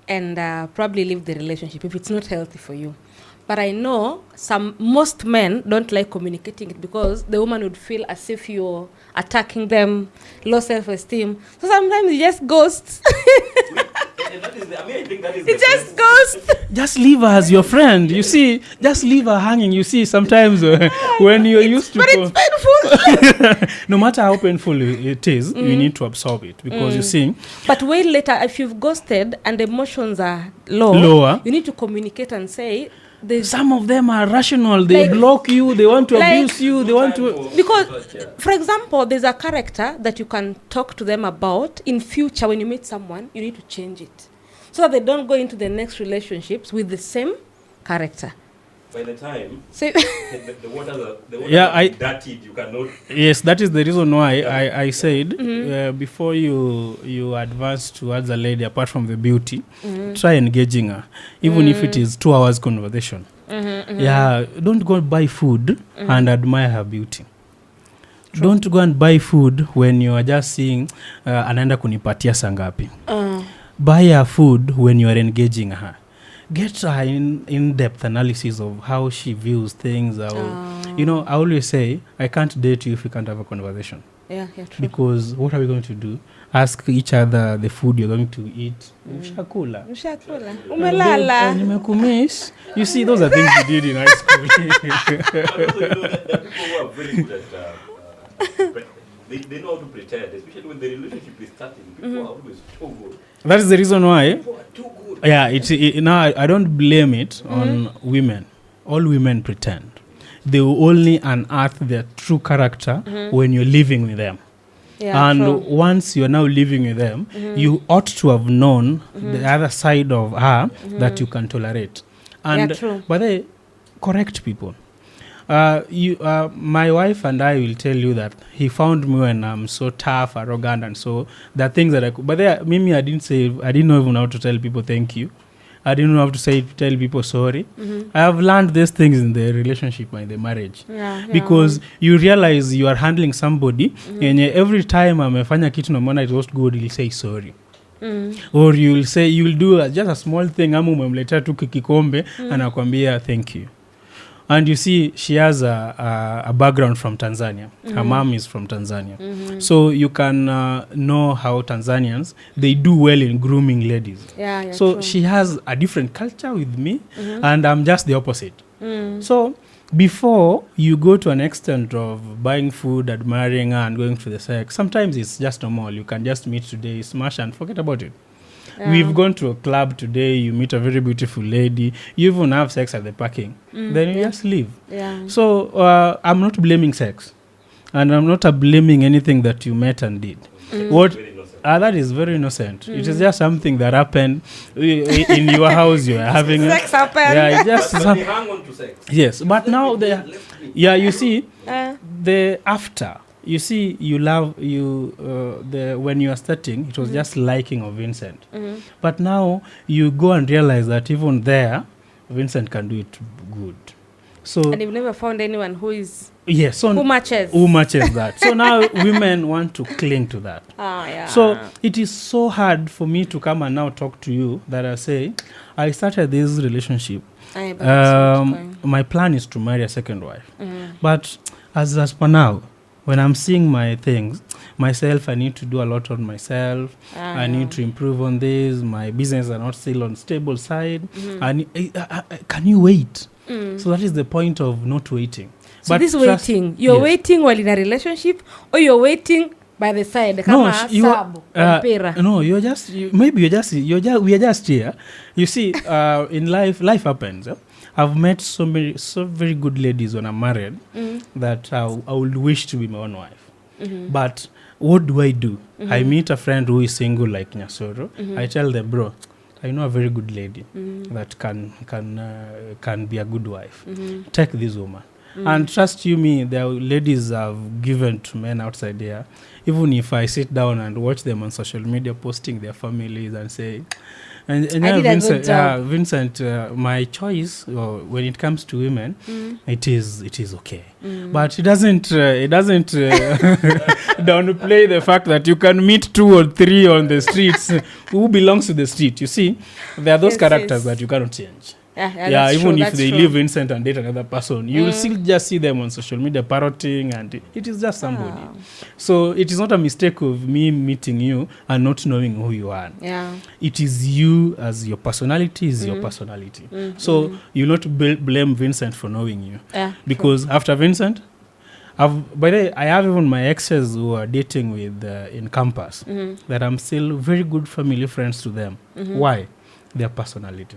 and probably leave the relationship if it's not healthy for you. But I know most men don't like communicating it, because the woman would feel as if you're attacking them, low self-esteem. So sometimes you just ghost. I think that is you just ghost. Just leave her as your friend. You see, just leave her hanging. You see, sometimes when you're used to... But it's painful. No matter how painful it is, you need to absorb it, because you see... But wait later, if you've ghosted and the emotions are lower, you need to communicate and say... Some of them are rational. They block you. They want to abuse you. They want to... Because, for example, there's a character that you can talk to them about. In future, when you meet someone, you need to change it, so that they don't go into the next relationships with the same character. By the time so the waters are dirtied, you cannot... Yes, that is the reason why I said before you advance towards a lady, apart from the beauty, try engaging her, even if it is 2 hours conversation. Yeah, don't go and buy food and admire her beauty. True. Don't go and buy food when you are just seeing anaenda kunipatia sangapi. Buy her food when you are engaging her. Get her in-depth analysis of how she views things. You know, I always say, I can't date you if we can't have a conversation. Yeah, true. Because what are we going to do? Ask each other the food you're going to eat. Ushakula. Umelala. Nimekumiss. You see, those are things you did in high school. People who are very good at... They know how to pretend, especially when the relationship is starting. People are always too good. That is the reason why. People are too good. Yeah, now I don't blame it on women. All women pretend. They will only unearth their true character when you're living with them. Yeah, and true. Once you're now living with them, you ought to have known the other side of her that you can tolerate. And but they correct people. My wife and I will tell you that he found me when I'm so tough, arrogant, and so there are things that I could. But Mimi, I didn't know even how to tell people thank you. I didn't know how to tell people sorry. I have learned these things in the relationship and the marriage. Because you realize you are handling somebody, and every time amefanya kitu namona it was good, you'll say sorry. Or you'll do just a small thing, ama umemletea tu kikombe, anakuambia thank you. And you see, she has a background from Tanzania. Her mom is from Tanzania. So you can know how Tanzanians, they do well in grooming ladies. So true. She has a different culture with me, and I'm just the opposite. So before you go to an extent of buying food, admiring her, and going to the sex, sometimes it's just normal. You can just meet today, smash, and forget about it. We've gone to a club today, you meet a very beautiful lady, you even have sex at the parking, then you just leave. So I'm not blaming sex, and I'm not blaming anything that you met and did. That is very innocent. It is just something that happened in your house. You are having sex happened. Yeah, just they hang on to sex. Yes, but now you see the after. You see, when you are starting, it was just liking of Vincent. But now you go and realize that even there, Vincent can do it good. So And you've never found anyone who is yes, so who matches. who matches that. So now women want to cling to that. Yeah. So it is so hard for me to come and now talk to you that I say I started this relationship. My plan is to marry a second wife. But as per now, when I'm seeing my things, myself, I need to do a lot on myself. I need to improve on this. My business are not still on stable side. Can you wait? So that is the point of not waiting. So but this waiting, you're waiting while in a relationship, or you're waiting by the side? No, you're just we are just here. You see, in life happens. Yeah? I've met so very good ladies when I'm married that I would wish to be my own wife. But what do? I meet a friend who is single like Nyasoro. I tell them, bro, I know a very good lady that can be a good wife. Take this woman. And trust you me, there are ladies I've given to men outside there. Even if I sit down and watch them on social media posting their families and say, and Vincent, my choice when it comes to women, it is okay. But it doesn't downplay the fact that you can meet 2 or 3 on the streets who belongs to the street. You see, there are those characters that you cannot change. Even if they leave Vincent and date another person, you will still just see them on social media parroting, and it is just somebody. So it is not a mistake of me meeting you and not knowing who you are. It is you, as your personality is your personality. So you not blame Vincent for knowing you, because after Vincent, by the way, I have even my exes who are dating with in campus that I'm still very good family friends to them. Why? Their personality.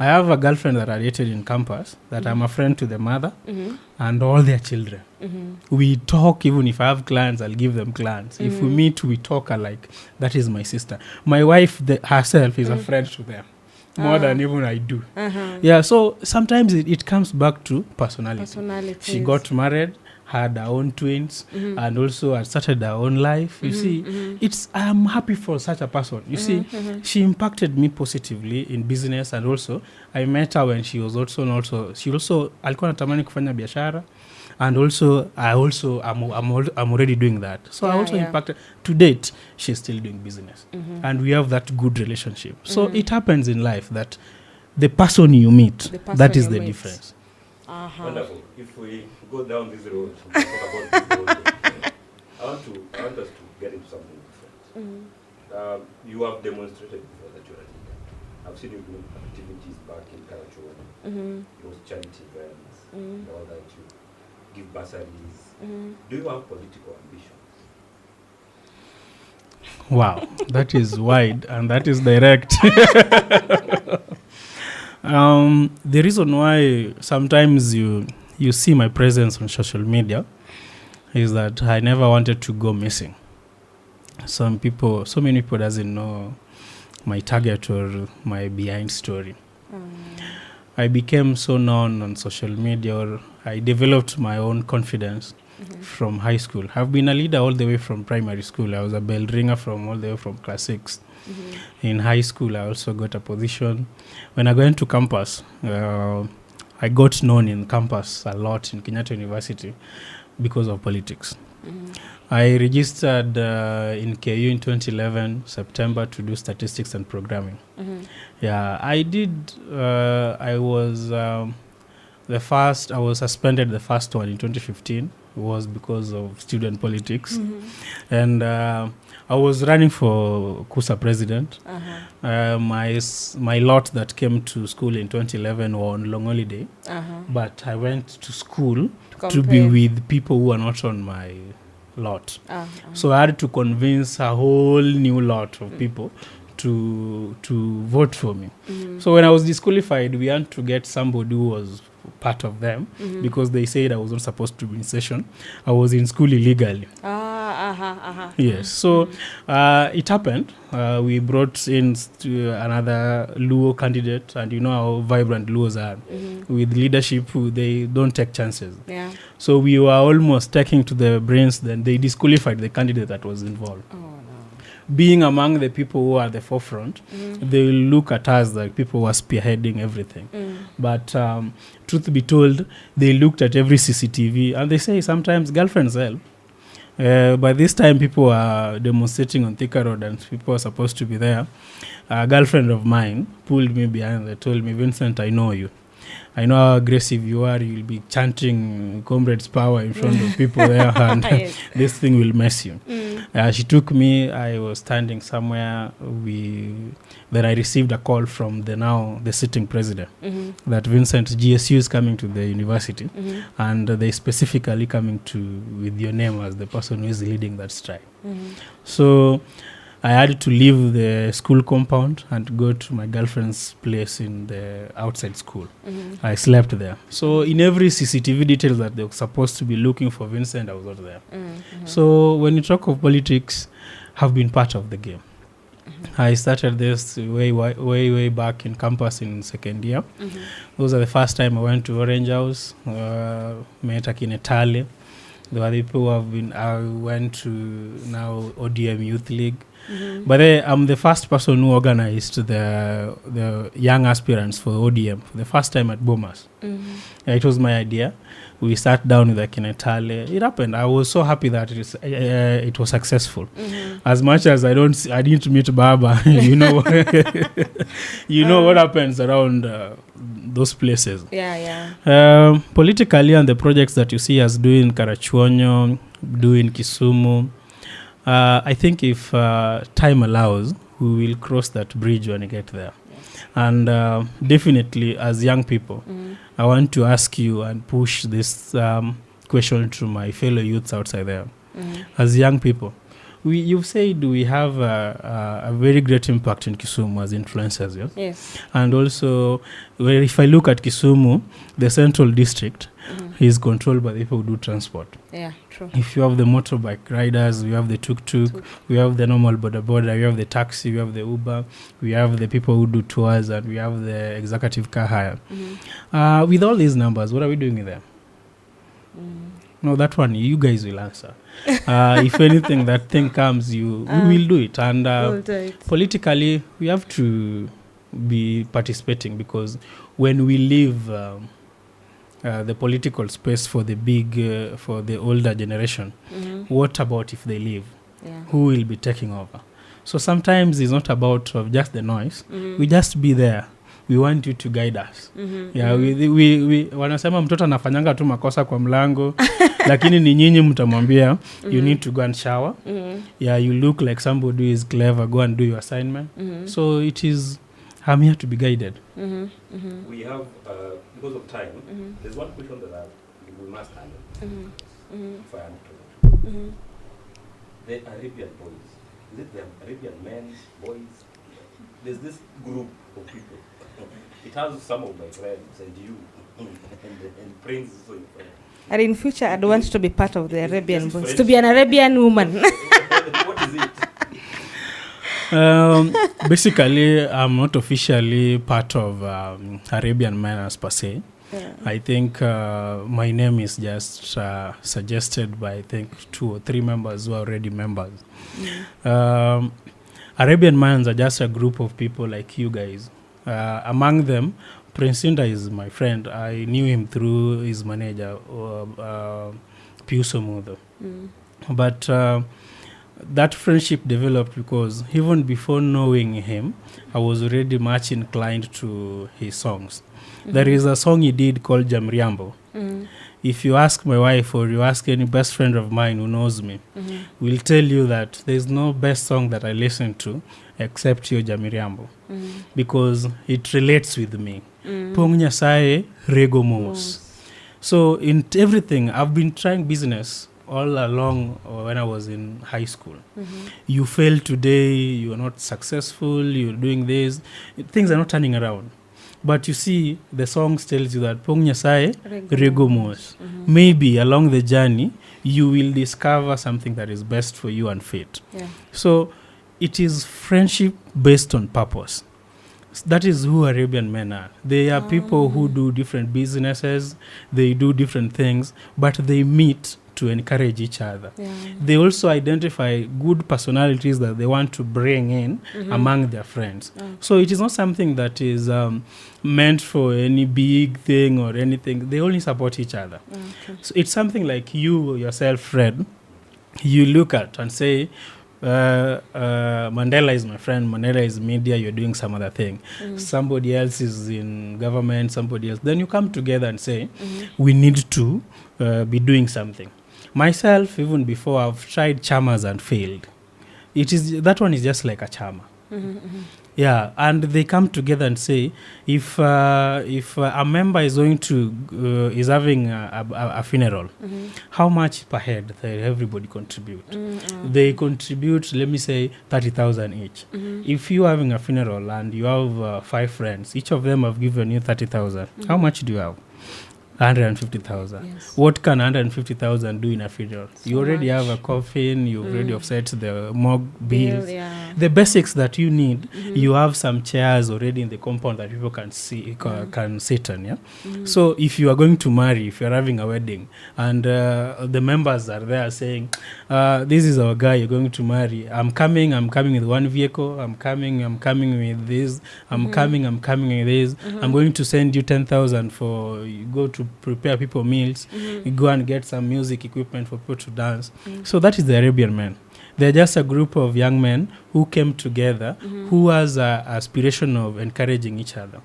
I have a girlfriend that I dated in campus that I'm a friend to the mother and all their children. We talk. Even if I have clients, I'll give them clients. If we meet, we talk like that is my sister. My wife herself is a friend to them more than even I do. So sometimes it comes back to personality. She got married, had her own twins, and also had started her own life. You see, I'm happy for such a person. You see, she impacted me positively in business, and also I met her when she also alikuwa natamani kufanya biashara, and also I'm already doing that. So I also impacted. To date, she's still doing business, and we have that good relationship. So it happens in life that the person you meet, that is the difference. Wonderful. If we go down this road, we'll talk about this road. I want us to get into something different. You have demonstrated before that you're a leader. I've seen you doing activities back in Karachuan. Those charity events, all that you give bursaries. Do you have political ambitions? Wow, that is wide and that is direct. The reason why sometimes you see my presence on social media is that I never wanted to go missing. So many people doesn't know my target or my behind story. I became so known on social media, or I developed my own confidence from high school. I've been a leader all the way from primary school. I was a bell ringer from all the way from class 6. In high school, I also got a position. When I went to campus, I got known in campus a lot in Kenyatta University because of politics. I registered in KU in 2011, September, to do statistics and programming. I did. I was I was suspended the first one in 2015. It was because of student politics. And I was running for KUSA president. My lot that came to school in 2011 were on long holiday. But I went to school to be with people who are not on my lot. So I had to convince a whole new lot of people to vote for me. So when I was disqualified, we had to get somebody who was part of them because they said I was not supposed to be in session. I was in school illegally. Yes. So it happened. We brought in another Luo candidate, and you know how vibrant Luos are. With leadership, they don't take chances. So we were almost taking to the brains. Then they disqualified the candidate that was involved. Being among the people who are at the forefront, they will look at us like people who are spearheading everything. But truth be told, they looked at every CCTV, and they say sometimes girlfriends help. By this time, people are demonstrating on Thika Road, and people are supposed to be there. A girlfriend of mine pulled me behind and told me, Vincent, I know you. I know how aggressive you are. You'll be chanting comrades' power in front of people there, and Yes. this thing will mess you. She took me. I was standing somewhere. Then I received a call from the sitting president that Vincent, GSU is coming to the university, and they specifically coming with your name as the person who is leading that strike. So I had to leave the school compound and go to my girlfriend's place in the outside school. I slept there. So in every CCTV details that they were supposed to be looking for Vincent, I was not there. So when you talk of politics, have been part of the game. I started this way back in campus in second year. Those are the first time I went to Orange House, met Akinetale. There were people who I went to now ODM Youth League. But I'm the first person who organized the young aspirants for ODM for the first time at Bomas. It was my idea. We sat down with Akinetale. It happened. I was so happy that it was successful. As much as I didn't meet Baba, you know, what happens around those places. Politically, and the projects that you see us doing Karachuonyo, doing Kisumu, I think if time allows, we will cross that bridge when we get there. And definitely, as young people, I want to ask you and push this question to my fellow youths outside there. As young people, you've said we have a very great impact in Kisumu as influencers, yes? Yes. And also, if I look at Kisumu, the central district is controlled by the people who do transport. Yeah, true. If you have the motorbike riders, we have the tuk-tuk, we have the normal border, we have the taxi, we have the Uber, we have the people who do tours, and we have the executive car hire. With all these numbers, what are we doing with them? No, that one, you guys will answer. If anything, that thing comes, we will do it. And We'll do it. politically, we have to be participating, because when we leave the political space for the older generation, what about if they leave? Who will be taking over? So sometimes it's not about just the noise. We just be there. We want you to guide us. We wanasema mtoto anafanyanga tu makosa kwa mlango lakini ni nyinyi mtamwambia you need to go and shower. You look like somebody who is clever, go and do your assignment. So I'm here to be guided. We have, because of time, there's one question that we must handle. If I understand. The Arabian boys, is it the Arabian men, boys? There's this group of people. It has some of my friends and you, and Prince is also your friend. And in future, I'd want to be part of the Arabian boys, French. to be an Arabian woman. What is it? Basically, I'm not officially part of Arabian Men as per se. I think my name is just suggested by, I think, 2 or 3 members who are already members. Arabian Mans are just a group of people like you guys. Among them, Prince Inda is my friend. I knew him through his manager, Kisumu. But that friendship developed because even before knowing him, I was already much inclined to his songs. There is a song he did called Jamriambo. If you ask my wife or you ask any best friend of mine who knows me, will tell you that there's no best song that I listen to except your Jamriambo, because it relates with me. Pong Nyasaye Rego Mos. So in everything, I've been trying business all along when I was in high school. You fail today, you're not successful, you're doing this, things are not turning around. But you see, the song tells you that Pong Nyasaye Rego Mos. Maybe along the journey, you will discover something that is best for you and fit. So it is friendship based on purpose. That is who Arabian Men are. They are people who do different businesses, they do different things, but they meet to encourage each other. They also identify good personalities that they want to bring in among their friends. So it is not something that is meant for any big thing or anything. They only support each other. So it's something like you yourself, Fred, you look at and say, Mandela is my friend, Mandela is media, you're doing some other thing. Somebody else is in government, somebody else. Then you come together and say, we need to be doing something. Myself, even before, I've tried chamas and failed. That one is just like a chama. Yeah, and they come together and say, if a member is going to is having a funeral, how much per head everybody contribute? They contribute, let me say, 30,000 each. If you are having a funeral and you have 5 friends, each of them have given you 30,000. How much do you have? 150,000. Yes. What can 150,000 do in a funeral? So you already much. have a coffin, you already offset the morgue bills. Yeah. The basics that you need, you have some chairs already in the compound that people can can sit on. Yeah. So if you are going to marry, if you are having a wedding, and the members are there saying, "This is our guy you're going to marry. I'm coming with one vehicle. I'm coming with this. I'm coming with this. I'm going to send you 10,000 for you go to prepare people meals. You go and get some music equipment for people to dance." So that is the Arabian Men. They're just a group of young men who came together, who has an aspiration of encouraging each other.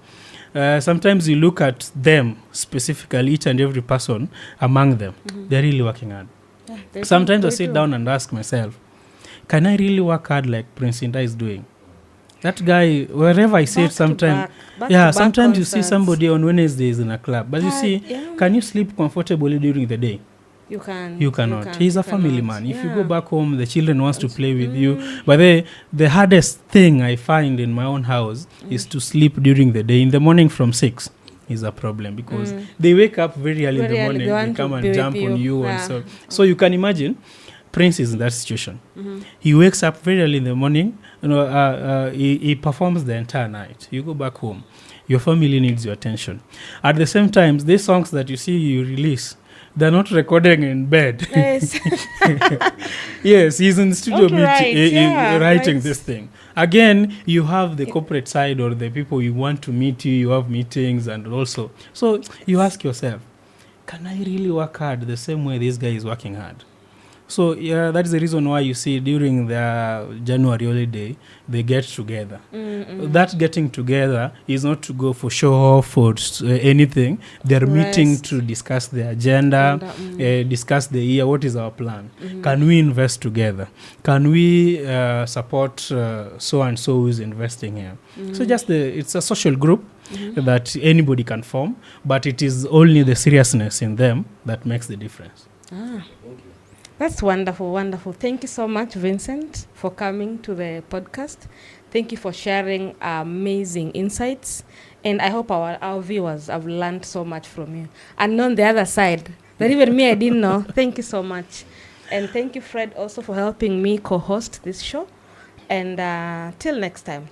Sometimes you look at them specifically, each and every person among them, they're really working hard. Yeah, Sometimes I sit down and ask myself, can I really work hard like Prince Inda is doing? That guy, wherever I see it sometimes, sometimes you see somebody on Wednesdays in a club, but you see, can you sleep comfortably during the day? You cannot. He's a family man. If you go back home, the children wants to play with you. But the hardest thing I find in my own house is to sleep during the day. In the morning from 6 is a problem because they wake up very early in the morning. They come and jump on you. And so you can imagine, Prince is in that situation. He wakes up very early in the morning. He performs the entire night. You go back home. Your family needs your attention. At the same time, these songs that you see you release, they're not recording in bed. Yes. Yes, he's in the studio writing right. this thing. Again, you have the corporate side or the people you want to meet you have meetings and also. So you ask yourself, can I really work hard the same way this guy is working hard? So that is the reason why you see during the January holiday, they get together. That getting together is not to go for show off or anything. They're meeting to discuss the agenda, discuss the year, what is our plan. Can we invest together? Can we support so-and-so who is investing here? So it's a social group that anybody can form, but it is only the seriousness in them that makes the difference. That's wonderful, wonderful. Thank you so much, Vincent, for coming to the podcast. Thank you for sharing amazing insights. And I hope our viewers have learned so much from you. And on the other side, that even me, I didn't know. Thank you so much. And thank you, Fred, also for helping me co-host this show. And till next time.